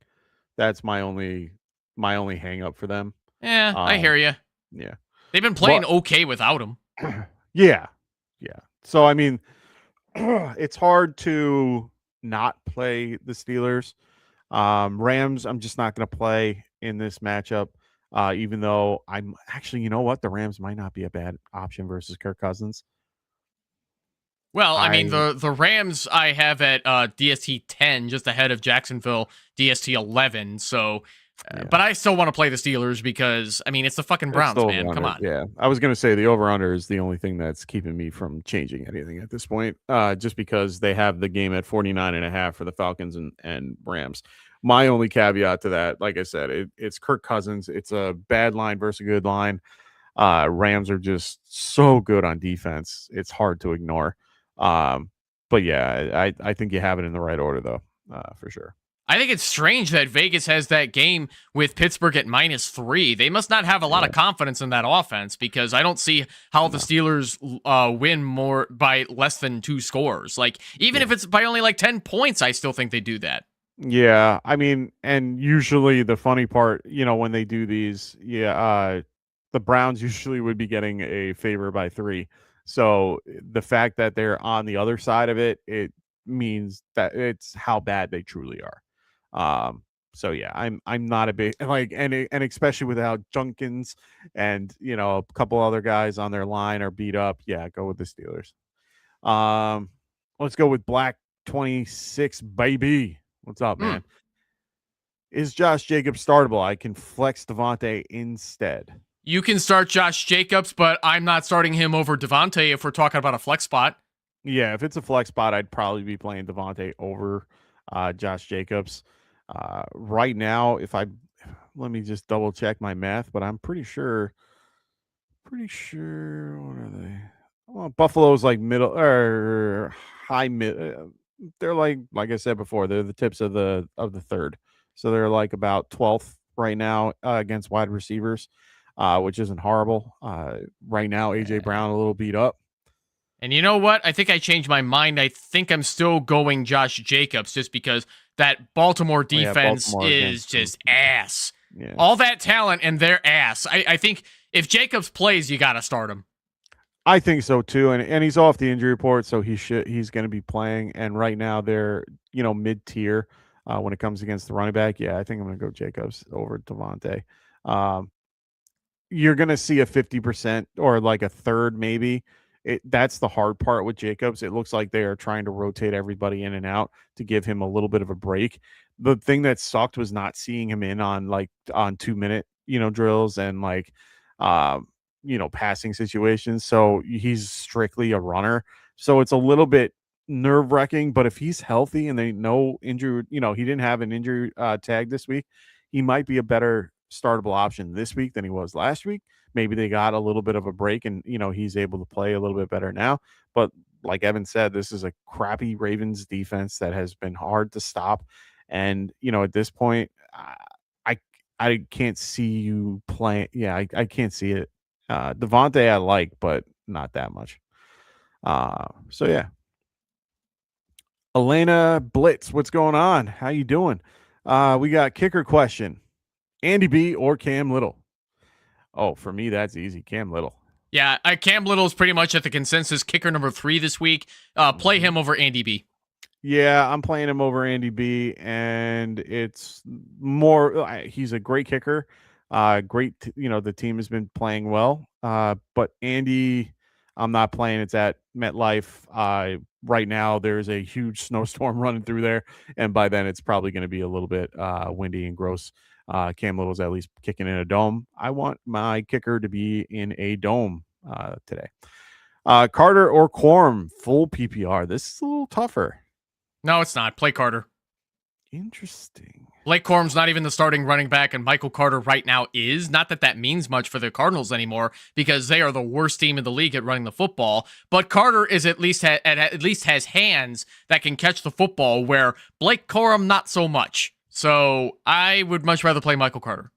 That's my only hang up for them.
Yeah, I hear you.
Yeah.
They've been playing okay without him.
Yeah. So, I mean, it's hard to not play the Steelers. Rams, I'm just not going to play in this matchup, even though I'm actually, you know what? The Rams might not be a bad option versus Kirk Cousins.
Well, I mean, the Rams I have at DST 10, just ahead of Jacksonville DST 11. So, but I still want to play the Steelers because, I mean, it's the fucking Browns, man. Come on.
Yeah, I was going to say the over-under is the only thing that's keeping me from changing anything at this point, just because they have the game at 49.5 for the Falcons and Rams. My only caveat to that, like I said, it's Kirk Cousins. It's a bad line versus a good line. Rams are just so good on defense. It's hard to ignore. But yeah, I think you have it in the right order though, for sure.
I think it's strange that Vegas has that game with Pittsburgh at -3. They must not have a lot of confidence in that offense, because I don't see how the Steelers win more by less than 2 scores. Like, even if it's by only like 10 points, I still think they do that.
Yeah, I mean, and usually the funny part, when they do these, the Browns usually would be getting a favor by 3. So the fact that they're on the other side of it, it means that it's how bad they truly are. So yeah, I'm not a big like, and especially without Junkins and a couple other guys on their line are beat up. Yeah, go with the Steelers. Let's go with Black 26 baby. What's up, man? Is Josh Jacobs startable? I can flex Devontae instead.
You can start Josh Jacobs, but I'm not starting him over Devontae if we're talking about a flex spot.
Yeah, if it's a flex spot, I'd probably be playing Devontae over Josh Jacobs. Right now, let me just double check my math, but I'm pretty sure. What are they? Well, Buffalo's like middle or high mid. They're like I said before, they're the tips of the third. So they're like about 12th right now against wide receivers, which isn't horrible. Right now, AJ Brown a little beat up.
And you know what? I think I changed my mind. I think I'm still going Josh Jacobs just because that Baltimore defense is just ass.
Yeah.
All that talent and their ass. I think if Jacobs plays, you got to start him.
I think so too, and he's off the injury report, so he's going to be playing. And right now they're mid tier when it comes against the running back. Yeah, I think I'm going to go Jacobs over Devontae. You're going to see a 50% or like a third maybe. That's the hard part with Jacobs. It looks like they are trying to rotate everybody in and out to give him a little bit of a break. The thing that sucked was not seeing him in on 2-minute drills and passing situations. So he's strictly a runner. So it's a little bit nerve-wracking, but if he's healthy and they know injury, he didn't have an injury tag this week, he might be a better startable option this week than he was last week. Maybe they got a little bit of a break and he's able to play a little bit better now. But like Evan said, this is a crappy Ravens defense that has been hard to stop. And at this point, I can't see you playing. Yeah, I can't see it. Devontae I like, but not that much. So yeah. Elena Blitz, what's going on? How you doing? We got kicker question. Andy B or Cam Little? Oh, for me, that's easy. Cam Little.
Yeah, Cam Little is pretty much at the consensus kicker number 3 this week. Play him over Andy B.
Yeah, I'm playing him over Andy B, and it's more. He's a great kicker. Great. The team has been playing well. But Andy, I'm not playing. It's at MetLife. Right now, there's a huge snowstorm running through there, and by then, it's probably going to be a little bit windy and gross. Cam Little's at least kicking in a dome. I want my kicker to be in a dome today. Carter or Quorum, full PPR. This is a little tougher.
No, it's not. Play Carter.
Interesting.
Blake Corum's not even the starting running back, and Michael Carter right now is. Not that that means much for the Cardinals anymore, because they are the worst team in the league at running the football. But Carter is at least has hands that can catch the football, where Blake Corum not so much. So I would much rather play Michael Carter.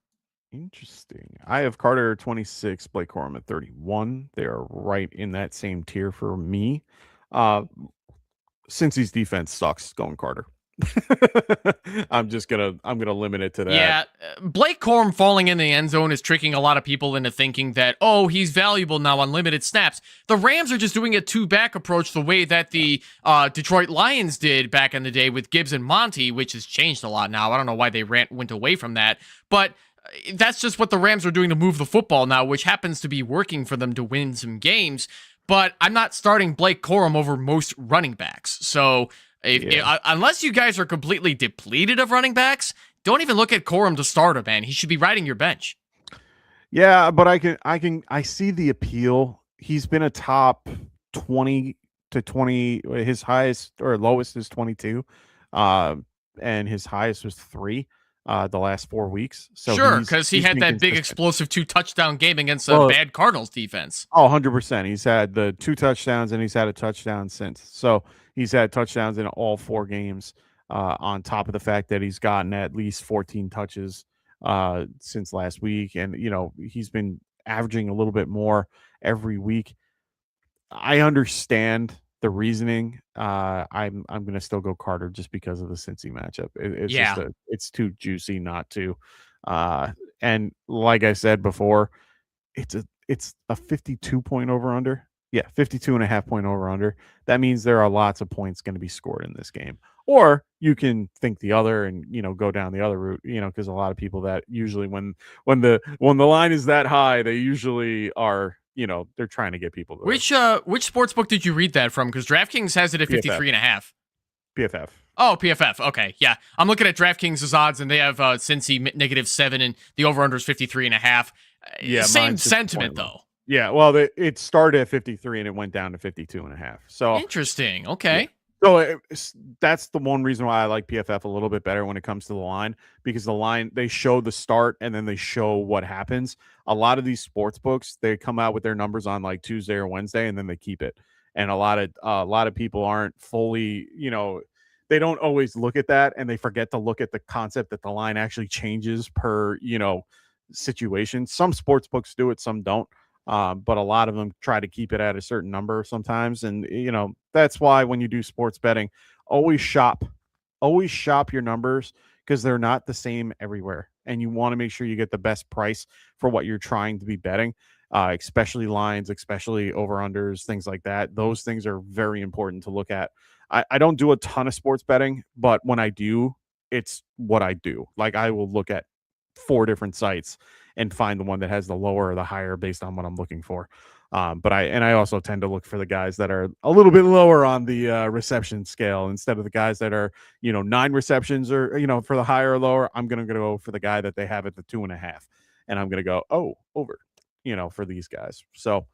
Interesting. I have Carter 26, Blake Corum at 31. They are right in that same tier for me. Since his defense sucks, going Carter. I'm gonna limit it to that.
Yeah, Blake Corum falling in the end zone is tricking a lot of people into thinking that, oh, he's valuable now on limited snaps. The Rams are just doing a 2-back approach the way that the Detroit Lions did back in the day with Gibbs and Monty, which has changed a lot now. I don't know why they went away from that, but that's just what the Rams are doing to move the football now, which happens to be working for them to win some games. But I'm not starting Blake Corum over most running backs. So unless you guys are completely depleted of running backs, don't even look at Corum to start him, man. He should be riding your bench.
Yeah, but I see the appeal. He's been a top 20 to 20. His highest or lowest is 22. And his highest was 3 the last 4 weeks. So
sure, because he had that big explosive 2-touchdown game against a bad Cardinals defense.
Oh, 100%. He's had the 2 touchdowns and he's had a touchdown since. So he's had touchdowns in all 4 games, on top of the fact that he's gotten at least 14 touches since last week. And, he's been averaging a little bit more every week. I understand the reasoning. I'm going to still go Carter just because of the Cincy matchup. It's too juicy not to. And like I said before, it's a 52 point over under. Yeah, 52.5 point over under. That means there are lots of points going to be scored in this game. Or you can think the other and go down the other route, because a lot of people that usually when the line is that high, they usually are, they're trying to get people to
Which sports book did you read that from? Because DraftKings has it at 53.5.
PFF.
Oh, PFF. Okay, yeah. I'm looking at DraftKings' odds, and they have Cincy -7, and the over/under is 53.5.
Yeah,
same sentiment though.
Yeah, well, it started at 53 and it went down to 52.5. So
interesting. Okay.
Yeah. So that's the one reason why I like PFF a little bit better when it comes to the line, because the line, they show the start and then they show what happens. A lot of these sports books, they come out with their numbers on like Tuesday or Wednesday and then they keep it. And a lot of people aren't fully, they don't always look at that, and they forget to look at the concept that the line actually changes per, situation. Some sports books do it, some don't. But a lot of them try to keep it at a certain number sometimes. And, that's why when you do sports betting, always shop your numbers, because they're not the same everywhere. And you want to make sure you get the best price for what you're trying to be betting, especially lines, especially over-unders, things like that. Those things are very important to look at. I don't do a ton of sports betting, but when I do, it's what I do. Like, I will look at 4 different sites and find the one that has the lower or the higher based on what I'm looking for. But I also tend to look for the guys that are a little bit lower on the reception scale instead of the guys that are, 9 receptions or, for the higher or lower. I'm going to go for the guy that they have at the 2.5, and I'm going to go, over, for these guys. So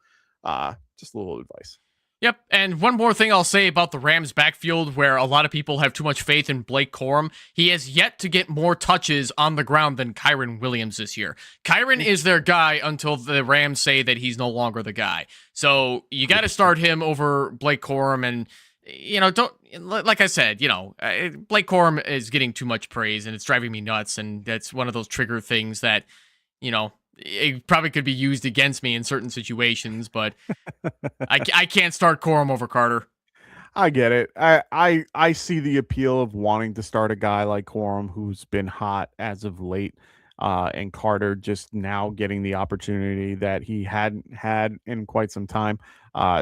just a little advice.
Yep, and one more thing I'll say about the Rams backfield, where a lot of people have too much faith in Blake Corum. He has yet to get more touches on the ground than Kyren Williams this year. Kyren is their guy until the Rams say that he's no longer the guy. So you got to start him over Blake Corum, and don't, like I said, Blake Corum is getting too much praise, and it's driving me nuts, and that's one of those trigger things that, it probably could be used against me in certain situations, but I can't start Corum over Carter.
I get it. I see the appeal of wanting to start a guy like Corum who's been hot as of late, and Carter just now getting the opportunity that he hadn't had in quite some time.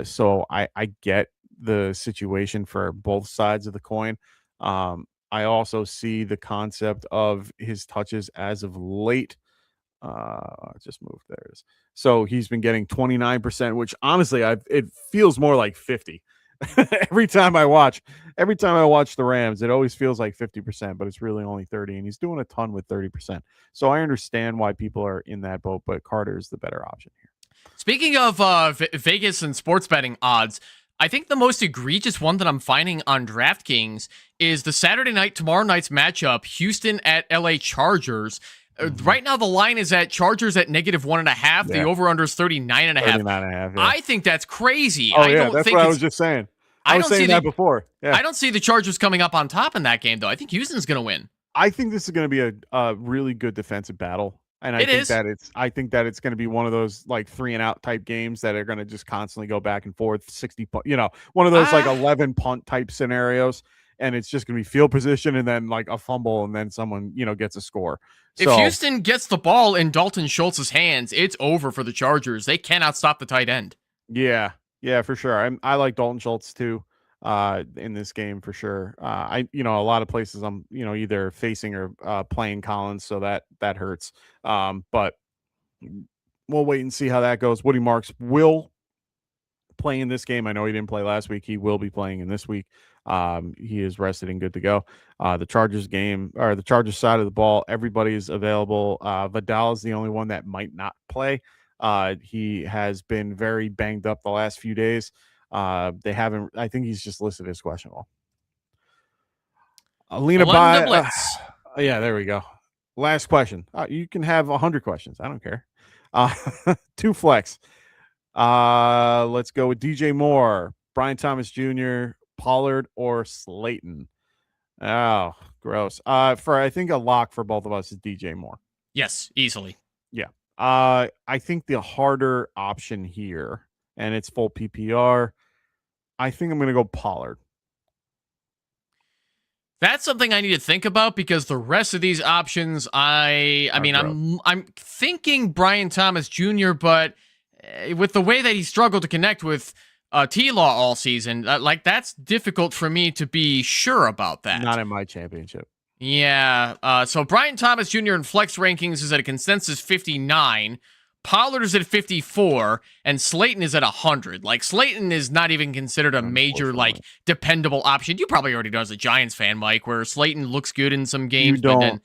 So I get the situation for both sides of the coin. I also see the concept of his touches as of late. Just moved there. It is. So he's been getting 29%, which honestly, it feels more like 50. every time I watch the Rams, it always feels like 50%, but it's really only 30, and he's doing a ton with 30%. So I understand why people are in that boat, but Carter is the better option here.
Speaking of Vegas and sports betting odds, I think the most egregious one that I'm finding on DraftKings is the tomorrow night's matchup, Houston at LA Chargers. Right now, the line is at Chargers at -1.5. Yeah. The over-under is 39.5.
39.5. Yeah.
I think that's crazy.
That's what I was just saying. I was saying that before. Yeah.
I don't see the Chargers coming up on top in that game, though. I think Houston's going to win.
I think this is going to be a really good defensive battle. And I think that it's going to be one of those like 3-and-out type games that are going to just constantly go back and forth, 60, one of those like 11 punt type scenarios. And it's just going to be field position and then like a fumble and then someone, gets a score.
If Houston gets the ball in Dalton Schultz's hands, it's over for the Chargers. They cannot stop the tight end.
Yeah, for sure. I like Dalton Schultz too in this game for sure. A lot of places I'm, either facing or playing Collins, so that hurts. But we'll wait and see how that goes. Woody Marks will play in this game. I know he didn't play last week. He will be playing in this week. He is rested and good to go. The Chargers game, or the Chargers side of the ball, everybody's available. Vidal is the only one that might not play. He has been very banged up the last few days. I think he's just listed as questionable. Alina Blitz. Yeah, there we go. Last question. You can have 100 questions. I don't care. 2 flex. Let's go with DJ Moore, Brian Thomas Jr., Pollard, or Slayton. Oh, gross. I think a lock for both of us is DJ Moore.
Yes, easily.
Yeah. I think the harder option here, and it's full PPR, I think I'm going to go Pollard.
That's something I need to think about, because the rest of these options, I'm thinking Brian Thomas Jr., but with the way that he struggled to connect with T-Law all season. Like, that's difficult for me to be sure about that.
Not in my championship.
Yeah. So Brian Thomas Jr. in flex rankings is at a consensus 59. Pollard is at 54, and Slayton is at 100. Like, Slayton is not even considered a major, like, dependable option. You probably already know as a Giants fan, Mike, where Slayton looks good in some games, but then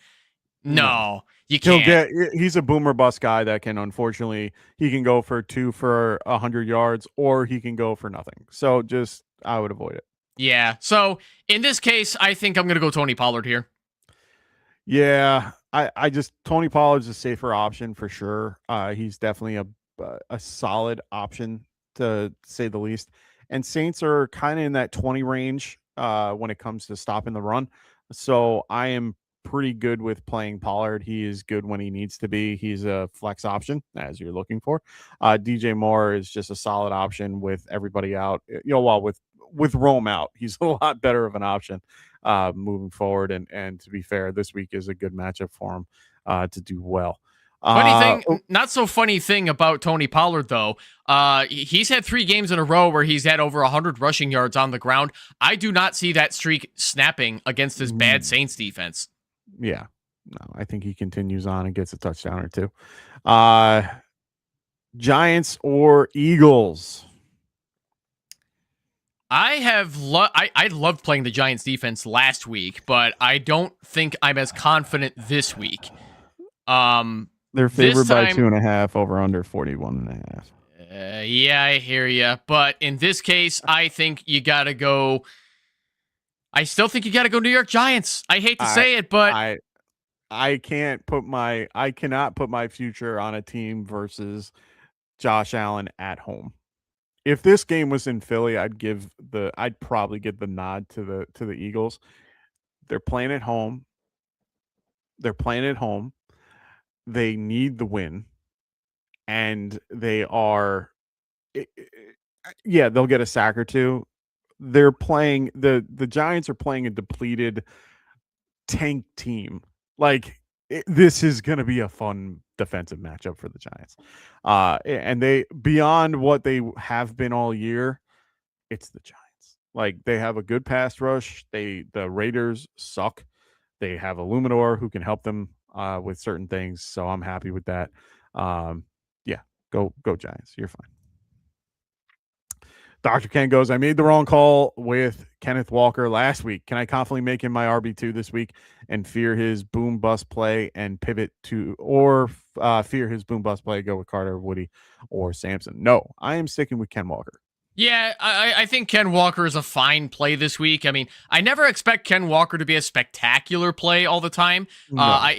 no. You can't.
He's a boomer bust guy that can, unfortunately, he can go for 2 for 100 yards, or he can go for nothing. So I would avoid it.
Yeah. So in this case, I think I'm going to go Tony Pollard here.
Yeah. Tony Pollard's a safer option for sure. He's definitely a solid option, to say the least. And Saints are kind of in that 20 range when it comes to stopping the run. So I am pretty good with playing Pollard. He is good when he needs to be. He's a flex option, as you're looking for. DJ Moore is just a solid option with everybody out. While with Rome out, he's a lot better of an option moving forward. And to be fair, this week is a good matchup for him to do well.
Funny thing, not so funny thing about Tony Pollard, though. He's had 3 games in a row where he's had over 100 rushing yards on the ground. I do not see that streak snapping against this bad Saints defense.
Yeah, no, I think he continues on and gets a touchdown or 2. Giants or Eagles?
I loved playing the Giants defense last week, but I don't think I'm as confident this week.
They're favored by 2.5 over under 41.5.
Yeah, I hear you. But in this case, I think you got to go. I still think you got to go New York Giants. I hate to say it, but
I cannot put my future on a team versus Josh Allen at home. If this game was in Philly, I'd probably give the nod to the Eagles. They're playing at home. They need the win, and they are, they'll get a sack or 2. They're playing the Giants are playing a depleted tank team. Like, this is going to be a fun defensive matchup for the Giants. And they, beyond what they have been all year, it's the Giants. Like, they have a good pass rush. The Raiders suck. They have a Luminor who can help them with certain things. So I'm happy with that. Go Giants. You're fine. Dr. Ken goes, I made the wrong call with Kenneth Walker last week. Can I confidently make him my RB2 this week and fear his boom bust play and pivot to, or fear his boom bust play, go with Carter, Woody, or Sampson? No, I am sticking with Ken Walker.
Yeah, I think Ken Walker is a fine play this week. I mean, I never expect Ken Walker to be a spectacular play all the time. No. I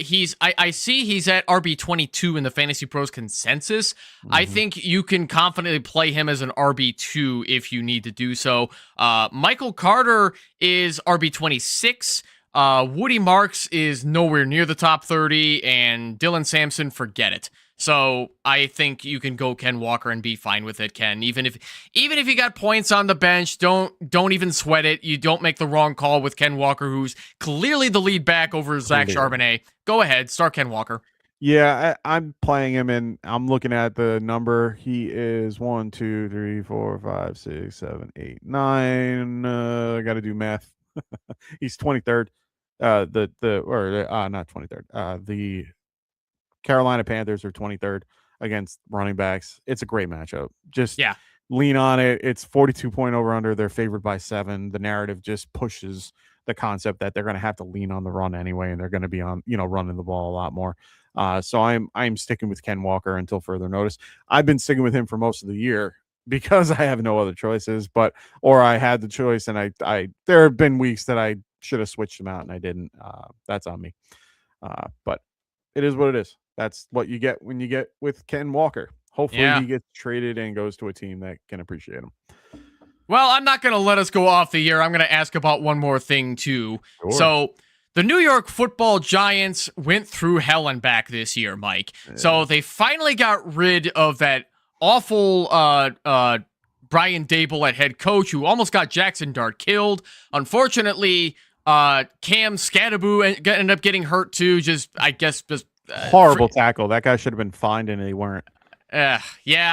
see he's at RB22 in the Fantasy Pros consensus. Mm-hmm. I think you can confidently play him as an RB2 if you need to do so. Michael Carter is RB26. Woody Marks is nowhere near the top 30, and Dylan Sampson, forget it. So I think you can go Ken Walker and be fine with it, Ken. Even if you got points on the bench, don't even sweat it. You don't make the wrong call with Ken Walker, who's clearly the lead back over Zach Charbonnet. Go ahead, start Ken Walker.
Yeah, I'm playing him, and I'm looking at the number. He is 1, 2, 3, 4, 5, 6, 7, 8, 9. I got to do math. He's 23rd. Not 23rd. The Carolina Panthers are 23rd against running backs. It's a great matchup. Just lean on it. It's 42-point over under. They're favored by 7. The narrative just pushes the concept that they're going to have to lean on the run anyway, and they're going to be on, running the ball a lot more. So I'm sticking with Ken Walker until further notice. I've been sticking with him for most of the year because I have no other choices, or I had the choice, and I there have been weeks that I should have switched him out and I didn't. That's on me. But it is what it is. That's what you get when you get with Ken Walker. Hopefully he gets traded and goes to a team that can appreciate him.
Well, I'm not going to let us go off the year. I'm going to ask about one more thing, too. Sure. So the New York Football Giants went through hell and back this year, Mike. Yeah. So they finally got rid of that awful Brian Dable at head coach who almost got Jackson Dart killed. Unfortunately, Cam Scattaboo ended up getting hurt, too.
Horrible tackle. That guy should have been fined, and they weren't.
Yeah.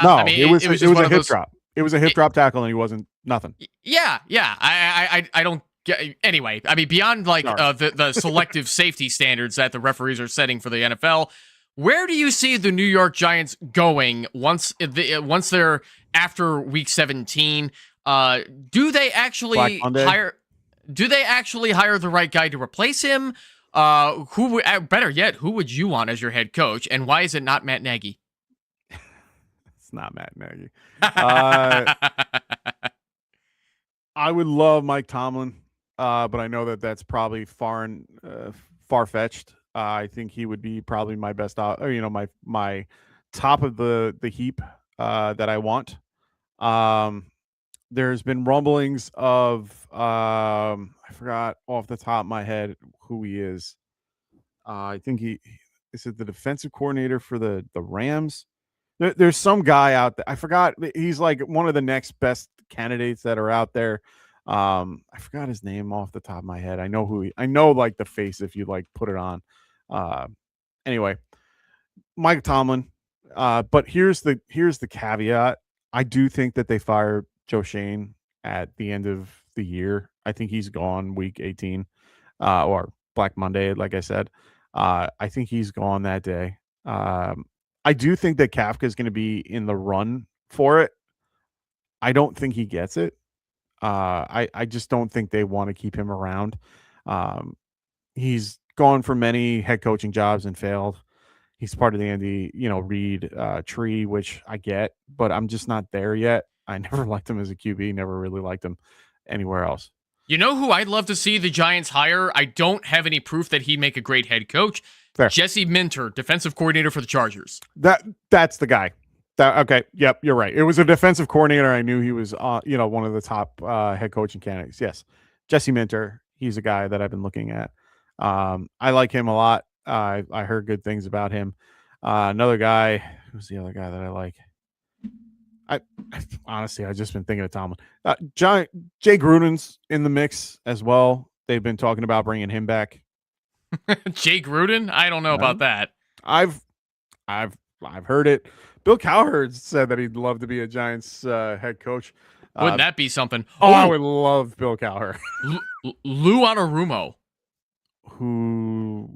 No,
I mean,
it was a hip drop. It was a hip drop tackle, and he wasn't nothing.
Yeah. I don't get. Anyway, I mean, beyond like the selective safety standards that the referees are setting for the NFL, where do you see the New York Giants going once they're after Week 17? Do they actually hire? Do they actually hire the right guy to replace him? Better yet, who would you want as your head coach, and why is it not Matt Nagy?
It's not Matt Nagy. I would love Mike Tomlin, but I know that that's probably far-fetched. I think he would be probably my best, my top of the heap that I want. There's been rumblings of I forgot off the top of my head who he is. I think is it the defensive coordinator for the Rams. There's some guy out there. I forgot. He's like one of the next best candidates that are out there. I forgot his name off the top of my head. I know I know like the face if you like put it on. Anyway, Mike Tomlin. But here's the caveat. I do think that they fire Joe Shane at the end of the year. I think he's gone week 18 or Black Monday, like I said. I think he's gone that day. I do think that Kafka is going to be in the run for it. I don't think he gets it. I just don't think they want to keep him around. He's gone for many head coaching jobs and failed. He's part of the Andy, Reid tree, which I get, but I'm just not there yet. I never liked him as a QB, never really liked him anywhere else.
You know who I'd love to see the Giants hire? I don't have any proof that he'd make a great head coach. Fair. Jesse Minter, defensive coordinator for the Chargers.
That's the guy. Okay, yep, you're right. It was a defensive coordinator. I knew he was, one of the top head coaching candidates. Yes, Jesse Minter. He's a guy that I've been looking at. I like him a lot. I heard good things about him. Another guy. Who's the other guy that I like? I honestly, I've just been thinking of Tomlin. Jay Gruden's in the mix as well. They've been talking about bringing him back.
Jay Gruden? I don't know about that.
I've heard it. Bill Cowherd said that he'd love to be a Giants head coach.
Wouldn't that be something?
I would love Bill Cowherd.
Lou Anarumo.
Who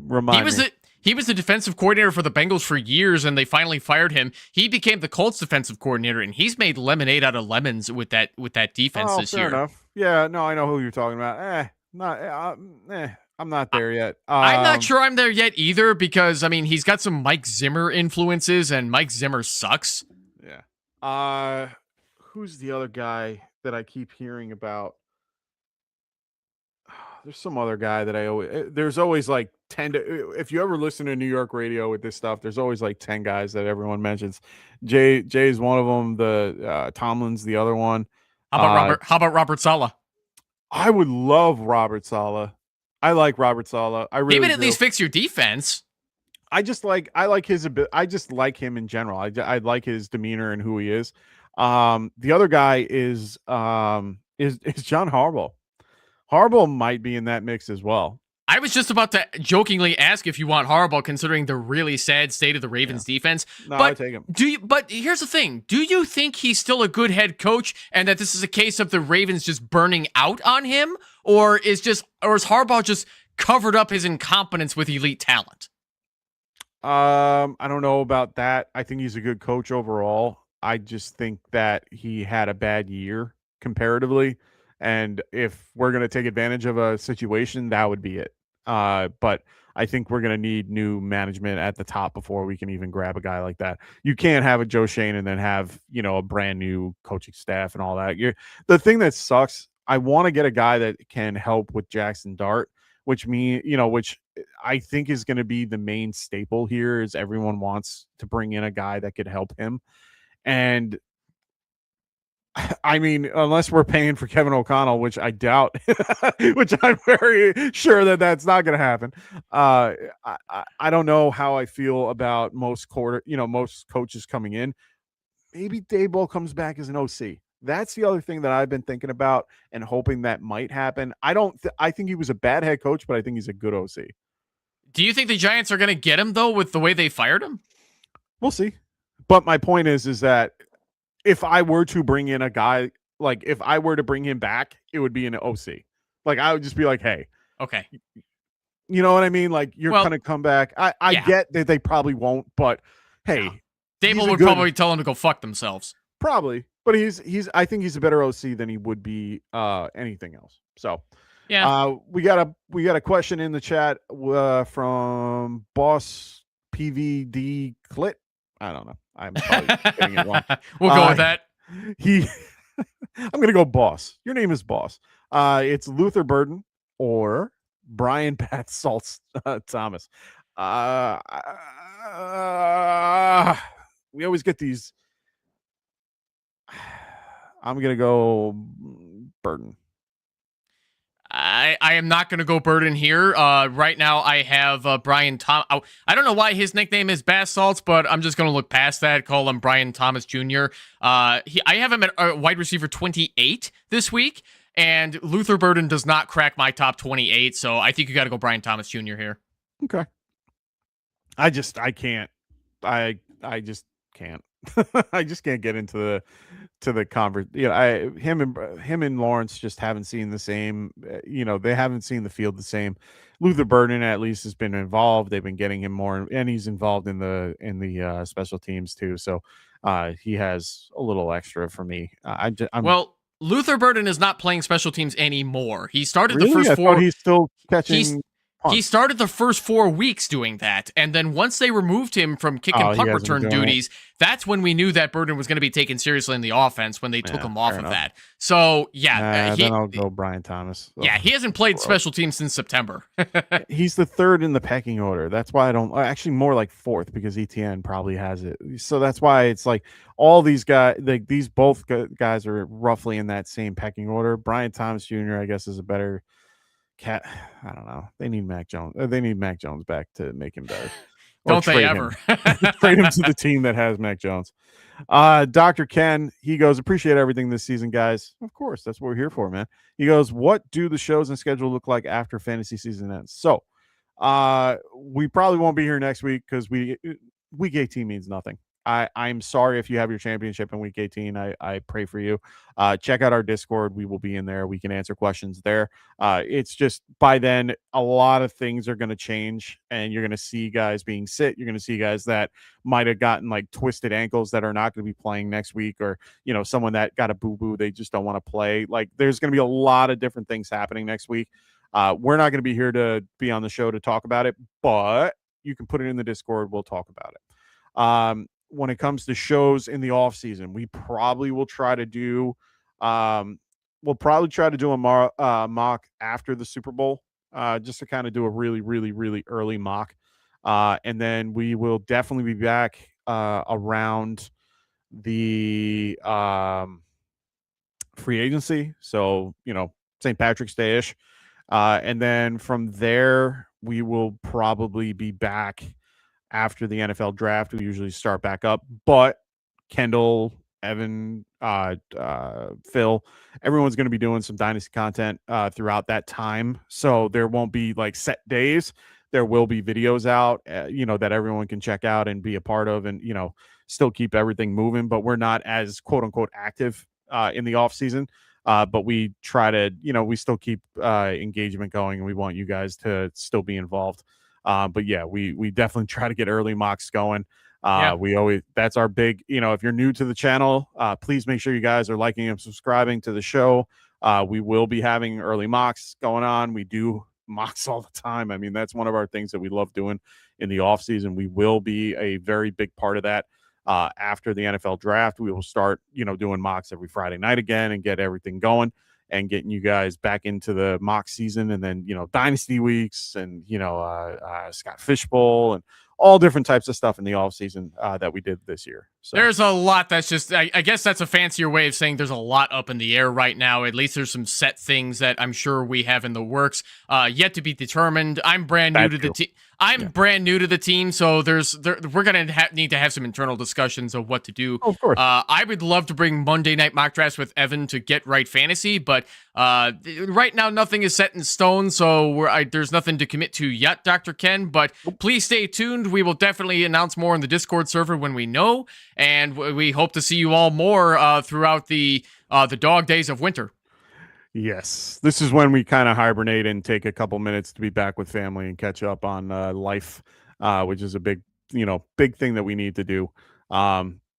remind me?
He was the defensive coordinator for the Bengals for years, and they finally fired him. He became the Colts defensive coordinator, and he's made lemonade out of lemons with that defense this year.
Fair enough. Yeah, no, I know who you're talking about. I'm not there yet.
I'm not sure I'm there yet either because, I mean, he's got some Mike Zimmer influences, and Mike Zimmer sucks.
Yeah. Who's the other guy that I keep hearing about? There's some other guy that there's always like 10 if you ever listen to New York radio with this stuff, there's always like 10 guys that everyone mentions. Jay's one of them. The Tomlin's the other one.
How about Robert Saleh?
I would love Robert Saleh. I like Robert Saleh. I really
he would at least fix your defense.
I just like him in general. I like his demeanor and who he is. The other guy is John Harbaugh. Harbaugh might be in that mix as well.
I was just about to jokingly ask if you want Harbaugh, considering the really sad state of the Ravens defense.
No, I take him.
But here's the thing: do you think he's still a good head coach, and that this is a case of the Ravens just burning out on him, or is Harbaugh just covered up his incompetence with elite talent?
I don't know about that. I think he's a good coach overall. I just think that he had a bad year comparatively. And if we're going to take advantage of a situation, that would be it. But I think we're going to need new management at the top before we can even grab a guy like that. You can't have a Joe Shane and then have, a brand new coaching staff and all that. The thing that sucks, I want to get a guy that can help with Jackson Dart, which I think is going to be the main staple here is everyone wants to bring in a guy that could help him. And I mean, unless we're paying for Kevin O'Connell, which I doubt, which I'm very sure that that's not going to happen. I don't know how I feel about most coaches coming in. Maybe Daboll comes back as an OC. That's the other thing that I've been thinking about and hoping that might happen. I think he was a bad head coach, but I think he's a good OC.
Do you think the Giants are going to get him though with the way they fired him?
We'll see. But my point is that if I were to bring in a guy, like if I were to bring him back, it would be an OC. Like I would just be like, hey,
Okay.
you know what I mean? Like you're gonna come back. I
yeah.
get that they probably won't, but hey,
Dable would probably tell them to go fuck themselves.
Probably, but he's. I think he's a better OC than he would be anything else. So
yeah,
we got a question in the chat from Boss PVD Clit. I don't know. I'm probably getting it wrong.
We'll go with that.
I'm gonna go Boss. Your name is Boss. It's Luther Burden or Brian Bath Salts Thomas. We always get these. I'm gonna go Burden.
I am not going to go Burden here. Right now, I have Brian Tom. I don't know why his nickname is Bass Salts, but I'm just going to look past that. Call him Brian Thomas Jr. I have him at wide receiver 28 this week, and Luther Burden does not crack my top 28. So I think you got to go Brian Thomas Jr. here.
Okay. I can't. I just can't. I just can't get into the convert. You know, him and Lawrence just haven't seen the same. You know, they haven't seen the field the same. Luther Burden at least has been involved. They've been getting him more, and he's involved in the special teams too. So he has a little extra for me.
Well, Luther Burden is not playing special teams anymore. He started
really?
the first
I
four.
He's still catching.
He started the first 4 weeks doing that, and then once they removed him from kick and punt return duties, that's when we knew that Burden was going to be taken seriously in the offense when they took him off of that. So,
then I'll go Brian Thomas.
Yeah, he hasn't played special teams since September.
He's the third in the pecking order. That's why I don't. Actually, more like fourth because ETN probably has it. So that's why it's like all these guys, like these both guys are roughly in that same pecking order. Brian Thomas Jr., I guess, is a better. I don't know. They need Mac Jones. They need Mac Jones back to make him better.
Don't they ever?
Trade him to the team that has Mac Jones. Dr. Ken, he goes, appreciate everything this season, guys. Of course, that's what we're here for, man. He goes, what do the shows and schedule look like after fantasy season ends? So, we probably won't be here next week because week 18 means nothing. I'm sorry if you have your championship in week 18. I pray for you. Check out our Discord. We will be in there. We can answer questions there. It's just by then, a lot of things are going to change, and you're going to see guys being sit. You're going to see guys that might have gotten like twisted ankles that are not going to be playing next week, or, you know, someone that got a boo-boo. They just don't want to play. Like, there's going to be a lot of different things happening next week. We're not going to be here to be on the show to talk about it, but you can put it in the Discord. We'll talk about it. When it comes to shows in the off season, we probably will try to do, a mock after the Super Bowl, just to kind of do a really, really, really early mock. And then we will definitely be back, around the, free agency. So, you know, St. Patrick's Day-ish. And then from there, we will probably be back after the NFL draft. We usually start back up, but Kendall, Evan, Phil, everyone's going to be doing some Dynasty content throughout that time. So there won't be like set days. There will be videos out, you know, that everyone can check out and be a part of, and, you know, still keep everything moving. But we're not as quote unquote active in the off season. But we try to, you know, we still keep engagement going, and we want you guys to still be involved. But yeah, we definitely try to get early mocks going. We always, that's our big, you know, if you're new to the channel, please make sure you guys are liking and subscribing to the show. We will be having early mocks going on. We do mocks all the time. I mean, that's one of our things that we love doing in the off season. We will be a very big part of that. After the NFL draft, we will start, you know, doing mocks every Friday night again and get everything going and getting you guys back into the mock season, and then, you know, Dynasty weeks, and, you know, Scott Fishbowl, and all different types of stuff in the off season that we did this year. So
there's a lot that's just, I guess that's a fancier way of saying there's a lot up in the air right now. At least there's some set things that I'm sure we have in the works, yet to be determined. I'm brand new to the team. Brand new to the team, so we're going to need to have some internal discussions of what to do.
Of course.
I would love to bring Monday Night Mock Drafts with Evan to Get Right Fantasy, but right now nothing is set in stone, so there's nothing to commit to yet, Dr. Ken, but please stay tuned. We will definitely announce more in the Discord server when we know, and we hope to see you all more throughout the dog days of winter.
Yes, this is when we kind of hibernate and take a couple minutes to be back with family and catch up on life, which is a big thing that we need to do.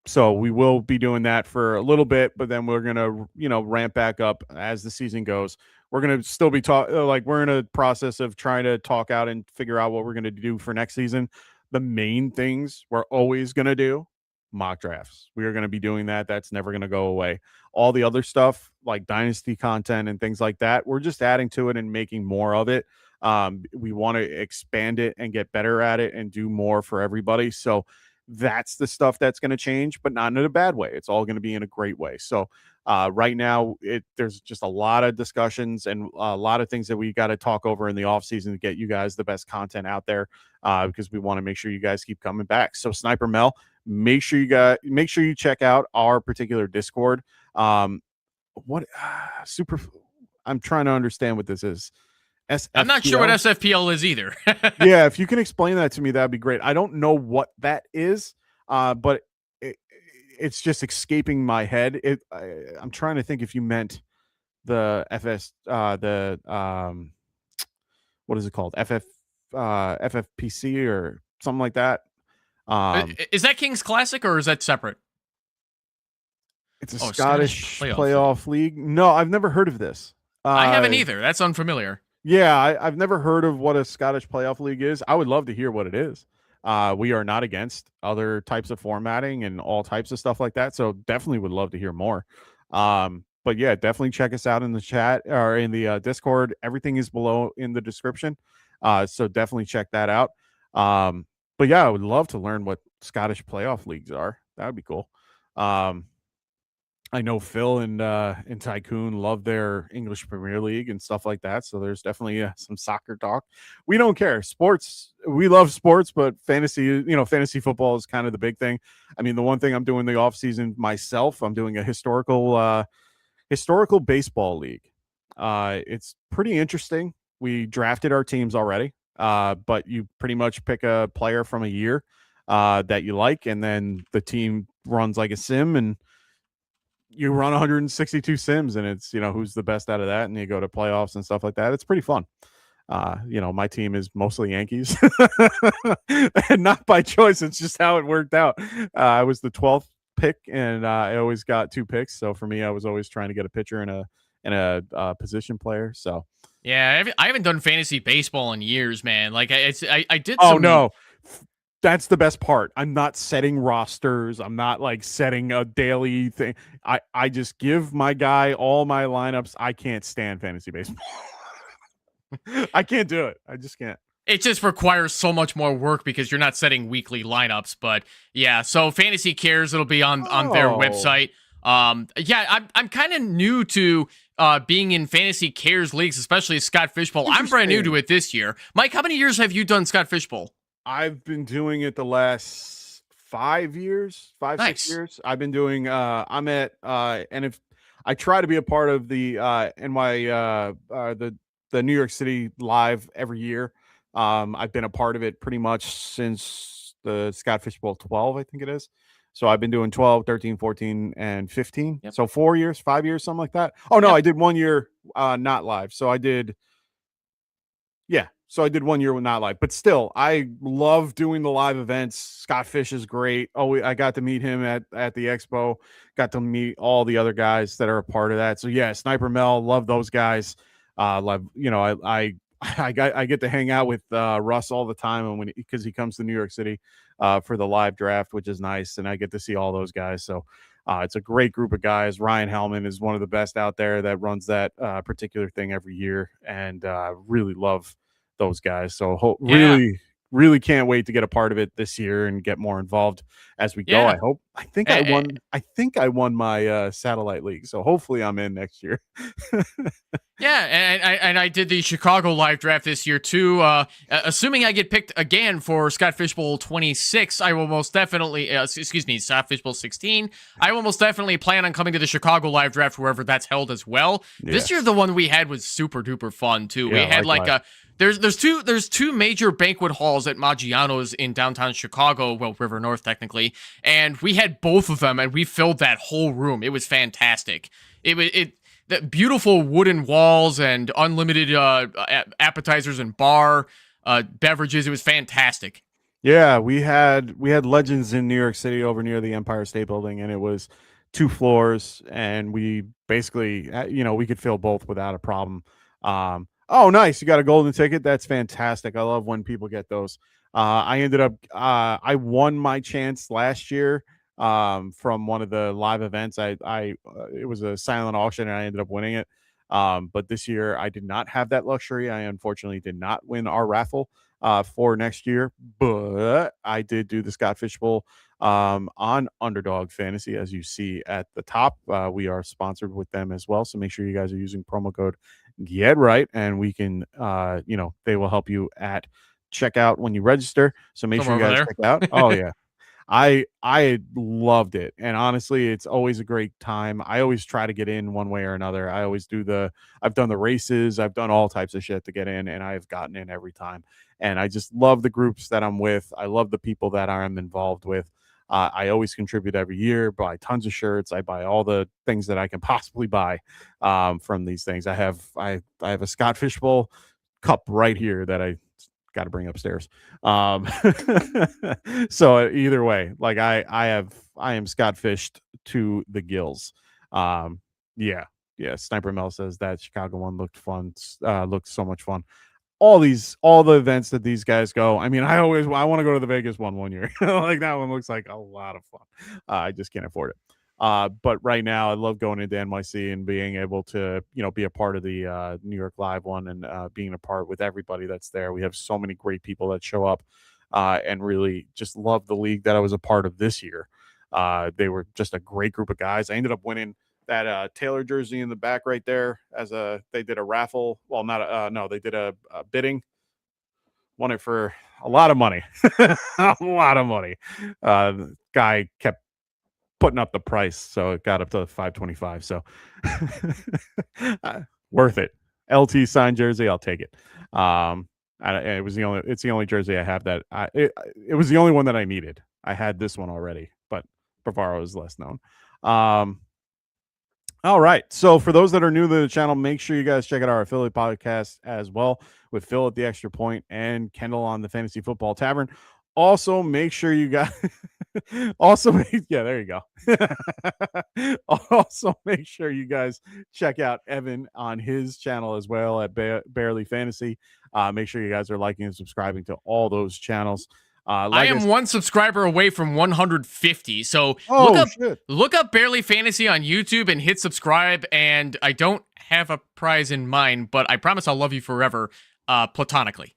So we will be doing that for a little bit, but then we're gonna ramp back up as the season goes. We're gonna still be we're in a process of trying to talk out and figure out what we're gonna do for next season. The main things we're always gonna do: mock drafts. We are going to be doing that. That's never going to go away. All the other stuff like Dynasty content and things like that, we're just adding to it and making more of it. We want to expand it and get better at it and do more for everybody. So that's the stuff that's going to change, but not in a bad way. It's all going to be in a great way. So right now, there's just a lot of discussions and a lot of things that we got to talk over in the off season to get you guys the best content out there, because we want to make sure you guys keep coming back. So Sniper Mel, make sure you check out our particular Discord. I'm trying to understand what this is. SFPL?
I'm not sure what SFPL is either.
Yeah, if you can explain that to me, that'd be great. I don't know what that is, but it's just escaping my head. I'm trying to think if you meant the what is it called? FFPC or something like that.
Is that King's Classic or is that separate?
It's a Scottish playoff league. No, I've never heard of this.
I haven't either. That's unfamiliar.
Yeah, I've never heard of what a Scottish playoff league is. I would love to hear what it is. We are not against other types of formatting and all types of stuff like that. So definitely would love to hear more. But yeah, definitely check us out in the chat or in the Discord. Everything is below in the description. So definitely check that out. But yeah, I would love to learn what Scottish playoff leagues are. That would be cool. I know Phil and Tycoon love their English Premier League and stuff like that. So there's definitely some soccer talk. We don't care. Sports, we love sports, but fantasy football is kind of the big thing. I mean, the one thing I'm doing the off season myself, I'm doing a historical baseball league. It's pretty interesting. We drafted our teams already, but you pretty much pick a player from a year that you like, and then the team runs like a sim, and you run 162 sims, and it's, who's the best out of that, and you go to playoffs and stuff like that. It's pretty fun. My team is mostly Yankees and not by choice. It's just how it worked out. I was the 12th pick, and I always got 2 picks. So for me, I was always trying to get a pitcher and a position player. So
yeah, I haven't done fantasy baseball in years, man. Like I did.
Oh no. That's the best part. I'm not setting rosters. I'm not like setting a daily thing. I just give my guy all my lineups. I can't stand fantasy baseball. I can't do it. I just can't.
It just requires so much more work because you're not setting weekly lineups. But yeah, so Fantasy Cares, it'll be on their website. Yeah, I'm kind of new to being in Fantasy Cares leagues, especially Scott Fishbowl. I'm brand new to it this year. Mike, how many years have you done Scott Fishbowl?
I've been doing it the last 5 years, 6 years. I've been doing, I'm at, and if I try to be a part of the the New York City Live every year. I've been a part of it pretty much since the Scott Fishbowl 12, I think it is. So I've been doing 12, 13, 14, and 15. Yep. So 4 years, 5 years, something like that. Oh, no, yep. I did 1 year not live. So I did 1 year with not live, but still, I love doing the live events. Scott Fish is great. Oh, I got to meet him at the expo, got to meet all the other guys that are a part of that. So yeah, Sniper Mel, love those guys. I get to hang out with Russ all the time, and because he comes to New York City for the live draft, which is nice, and I get to see all those guys. So it's a great group of guys. Ryan Hellman is one of the best out there that runs that particular thing every year, and really love those guys. So really can't wait to get a part of it this year and get more involved as we go. I think I won my satellite league, so hopefully I'm in next year.
Yeah, and I did the Chicago live draft this year too. Assuming I get picked again for Scott Fishbowl 26, I will most definitely, Scott Fishbowl 16. I will most definitely plan on coming to the Chicago live draft wherever that's held as well. Yeah. This year, the one we had was super duper fun too. Yeah, we had There's two major banquet halls at Maggiano's in downtown Chicago, well, River North technically, and we had both of them, and we filled that whole room. It was fantastic. The beautiful wooden walls and unlimited appetizers and bar beverages. It was fantastic.
Yeah, we had Legends in New York City over near the Empire State Building, and it was 2 floors, and we basically, we could fill both without a problem. Oh, nice! You got a golden ticket. That's fantastic. I love when people get those. I ended up, I won my chance last year from one of the live events. It was a silent auction, and I ended up winning it. But this year, I did not have that luxury. I unfortunately did not win our raffle for next year, but I did do the Scott Fish Bowl on Underdog Fantasy, as you see at the top. We are sponsored with them as well, so make sure you guys are using promo code Get Right, and we can, they will help you at checkout when you register. So make sure you guys check out. Oh yeah, I loved it, and honestly, it's always a great time. I always try to get in one way or another. I've done the races, I've done all types of shit to get in, and I've gotten in every time. And I just love the groups that I'm with. I love the people that I'm involved with. I always contribute every year, buy tons of shirts. I buy all the things that I can possibly buy from these things. I have a Scott Fish Bowl cup right here that I got to bring upstairs. So either way, like I am Scott Fished to the gills. Yeah. Sniper Mel says that Chicago one looked fun. Looked so much fun. All the events that these guys go. I mean, I want to go to the Vegas one year. Like that one looks like a lot of fun. I just can't afford it. But right now I love going into NYC and being able to, be a part of the New York Live one, and being a part with everybody that's there. We have so many great people that show up and really just love the league that I was a part of this year. They were just a great group of guys. I ended up winning that Taylor jersey in the back right there they did a raffle. Well, they did a bidding. Won it for a lot of money. A lot of money. The guy kept putting up the price, so it got up to $525. So worth it. LT signed jersey, I'll take it. It's the only jersey I have that it was the only one that I needed. I had this one already, but Bavaro is less known. All right. So for those that are new to the channel, make sure you guys check out our affiliate podcast as well, with Phil at the Extra Point and Kendall on the Fantasy Football Tavern. Also, make sure you guys there you go. Also, make sure you guys check out Evan on his channel as well at Barely Fantasy. Make sure you guys are liking and subscribing to all those channels.
I am one subscriber away from 150. So look up Barely Fantasy on YouTube and hit subscribe. And I don't have a prize in mind, but I promise I'll love you forever, platonically.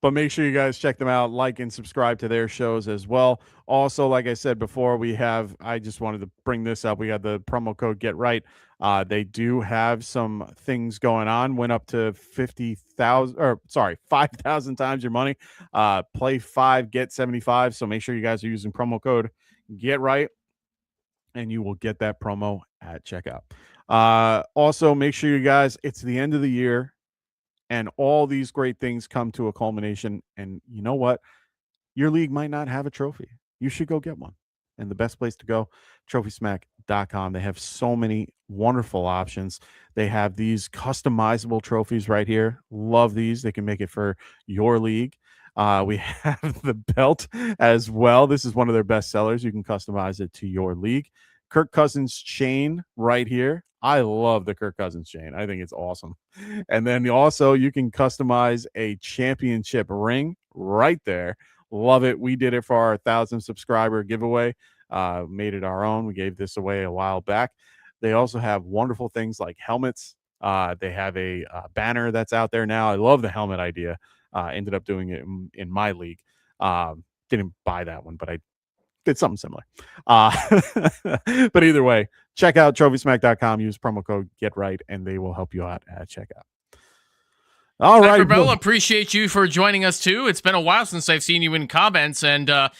But make sure you guys check them out, like and subscribe to their shows as well. Also, like I said before, I just wanted to bring this up. We got the promo code Get Right. They do have some things going on. Went up to 5,000 times your money. Play 5, get 75. So make sure you guys are using promo code Get Right, and you will get that promo at checkout. Also, make sure you guys, it's the end of the year, and all these great things come to a culmination. And you know what? Your league might not have a trophy. You should go get one. And the best place to go, trophysmack.com. They have so many wonderful options. They have these customizable trophies right here. Love these. They can make it for your league. We have the belt as well. This is one of their best sellers. You can customize it to your league. Kirk Cousins chain right here. I love the Kirk Cousins chain. I think it's awesome. And then also you can customize a championship ring right there. Love it. We did it for our 1,000 subscriber giveaway. Made it our own. We gave this away a while back. They also have wonderful things like helmets. They have a banner that's out there now. I love the helmet idea. Ended up doing it in my league. Didn't buy that one, but I did something similar. But either way, check out trophysmack.com. Use promo code Get Right, and they will help you out at checkout. All right,
Bill, appreciate you for joining us too. It's been a while since I've seen you in comments, and I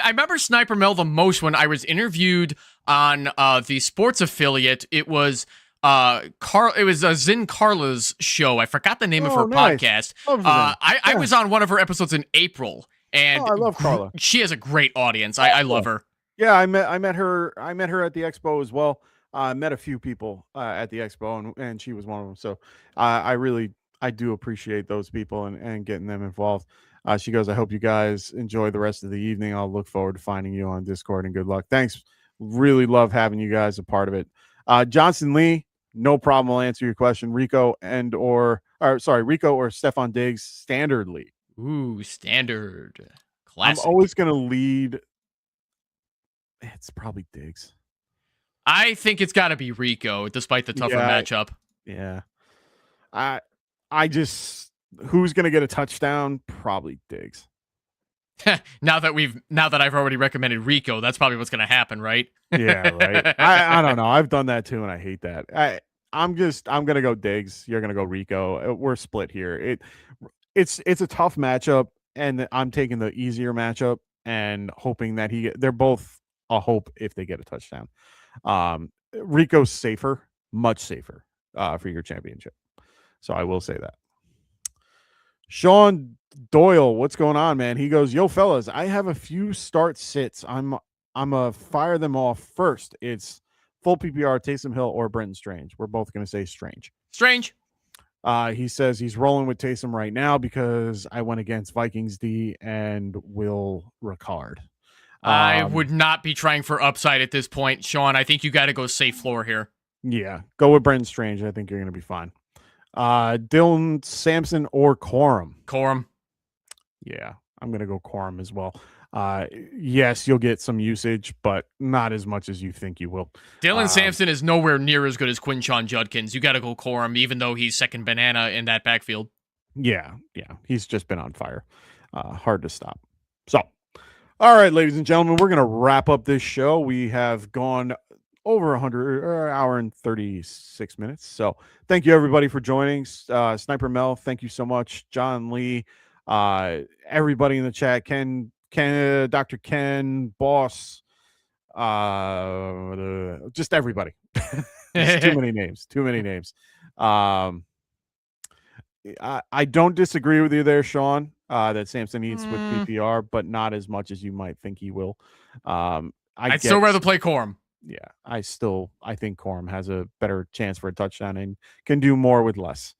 remember Sniper Mel the most when I was interviewed on the sports affiliate. It was It was Zin Carla's show. I forgot the name of her
nice.
podcast.
Yeah.
I was on one of her episodes in April, and
I love Carla.
She has a great audience. I love her.
Yeah, I met her at the expo as well. I met a few people at the expo, and she was one of them. So I do appreciate those people and getting them involved. She goes, I hope you guys enjoy the rest of the evening. I'll look forward to finding you on Discord, and good luck. Thanks. Really love having you guys a part of it. Johnson Lee, no problem. I'll answer your question. Rico or Stefan Diggs, standard lead.
Ooh, standard. Classic.
I'm always going to lead. It's probably Diggs.
I think it's got to be Rico, despite the tougher matchup.
Yeah. I just, who's going to get a touchdown? Probably Diggs.
now that I've already recommended Rico, that's probably what's going to happen, right?
Yeah, right. I don't know. I've done that too, and I hate that. I'm going to go Diggs. You're going to go Rico. We're split here. It's a tough matchup, and I'm taking the easier matchup and hoping that they're both a hope if they get a touchdown. Rico's safer, much safer for your championship. So I will say that. Sean Doyle, what's going on, man? He goes, yo, fellas, I have a few start sits. I'm a fire them off first. It's full PPR, Taysom Hill or Brenton Strange. We're both going to say Strange. He says he's rolling with Taysom right now because I went against Vikings D and Will Ricard.
I would not be trying for upside at this point, Sean. I think you got to go safe floor here.
Yeah, go with Brenton Strange. I think you're going to be fine. Dylan Sampson or Corum. Yeah, I'm going to go Corum as well. Yes, you'll get some usage, but not as much as you think you will.
Dylan Sampson is nowhere near as good as Quinshon Judkins. You got to go Corum, even though he's second banana in that backfield.
Yeah. He's just been on fire. Hard to stop. So, all right, ladies and gentlemen, we're going to wrap up this show. We have gone over 100 hour and 36 minutes. So thank you everybody for joining. Sniper Mel, thank you so much. John Lee, everybody in the chat, Ken, Dr. Ken, Boss, just everybody. Too many names. I don't disagree with you there, Sean, that Samson eats with PPR, but not as much as you might think he will. I'd
still rather play Corum.
Yeah, I think Corum has a better chance for a touchdown and can do more with less,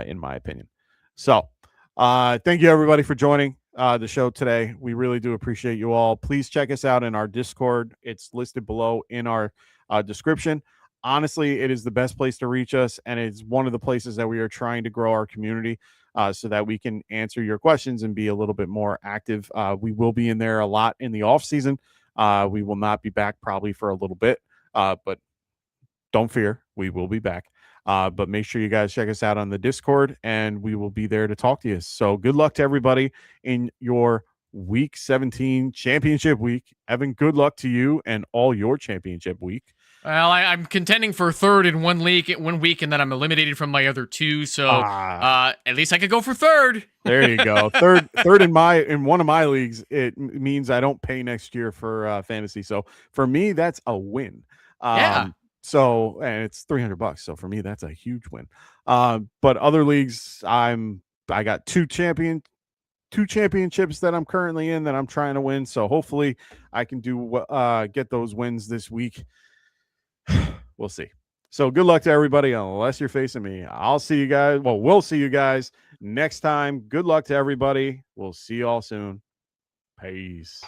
in my opinion. So, thank you everybody for joining the show today. We really do appreciate you all. Please check us out in our Discord. It's listed below in our description. Honestly, it is the best place to reach us, and it's one of the places that we are trying to grow our community so that we can answer your questions and be a little bit more active. We will be in there a lot in the off season. We will not be back probably for a little bit, but don't fear, we will be back. But make sure you guys check us out on the Discord, and we will be there to talk to you. So good luck to everybody in your Week 17 championship week. Evan, good luck to you and all your championship week.
Well, I'm contending for third in one week, and then I'm eliminated from my other two. So at least I could go for third.
There you go. Third in one of my leagues. It means I don't pay next year for fantasy. So for me, that's a win.
Yeah.
So, and it's $300. So for me, that's a huge win. But other leagues, I got two championships that I'm currently in that I'm trying to win. So hopefully I can get those wins this week. We'll see. So good luck to everybody, unless you're facing me. I'll see you guys. Well, we'll see you guys next time. Good luck to everybody. We'll see you all soon. Peace.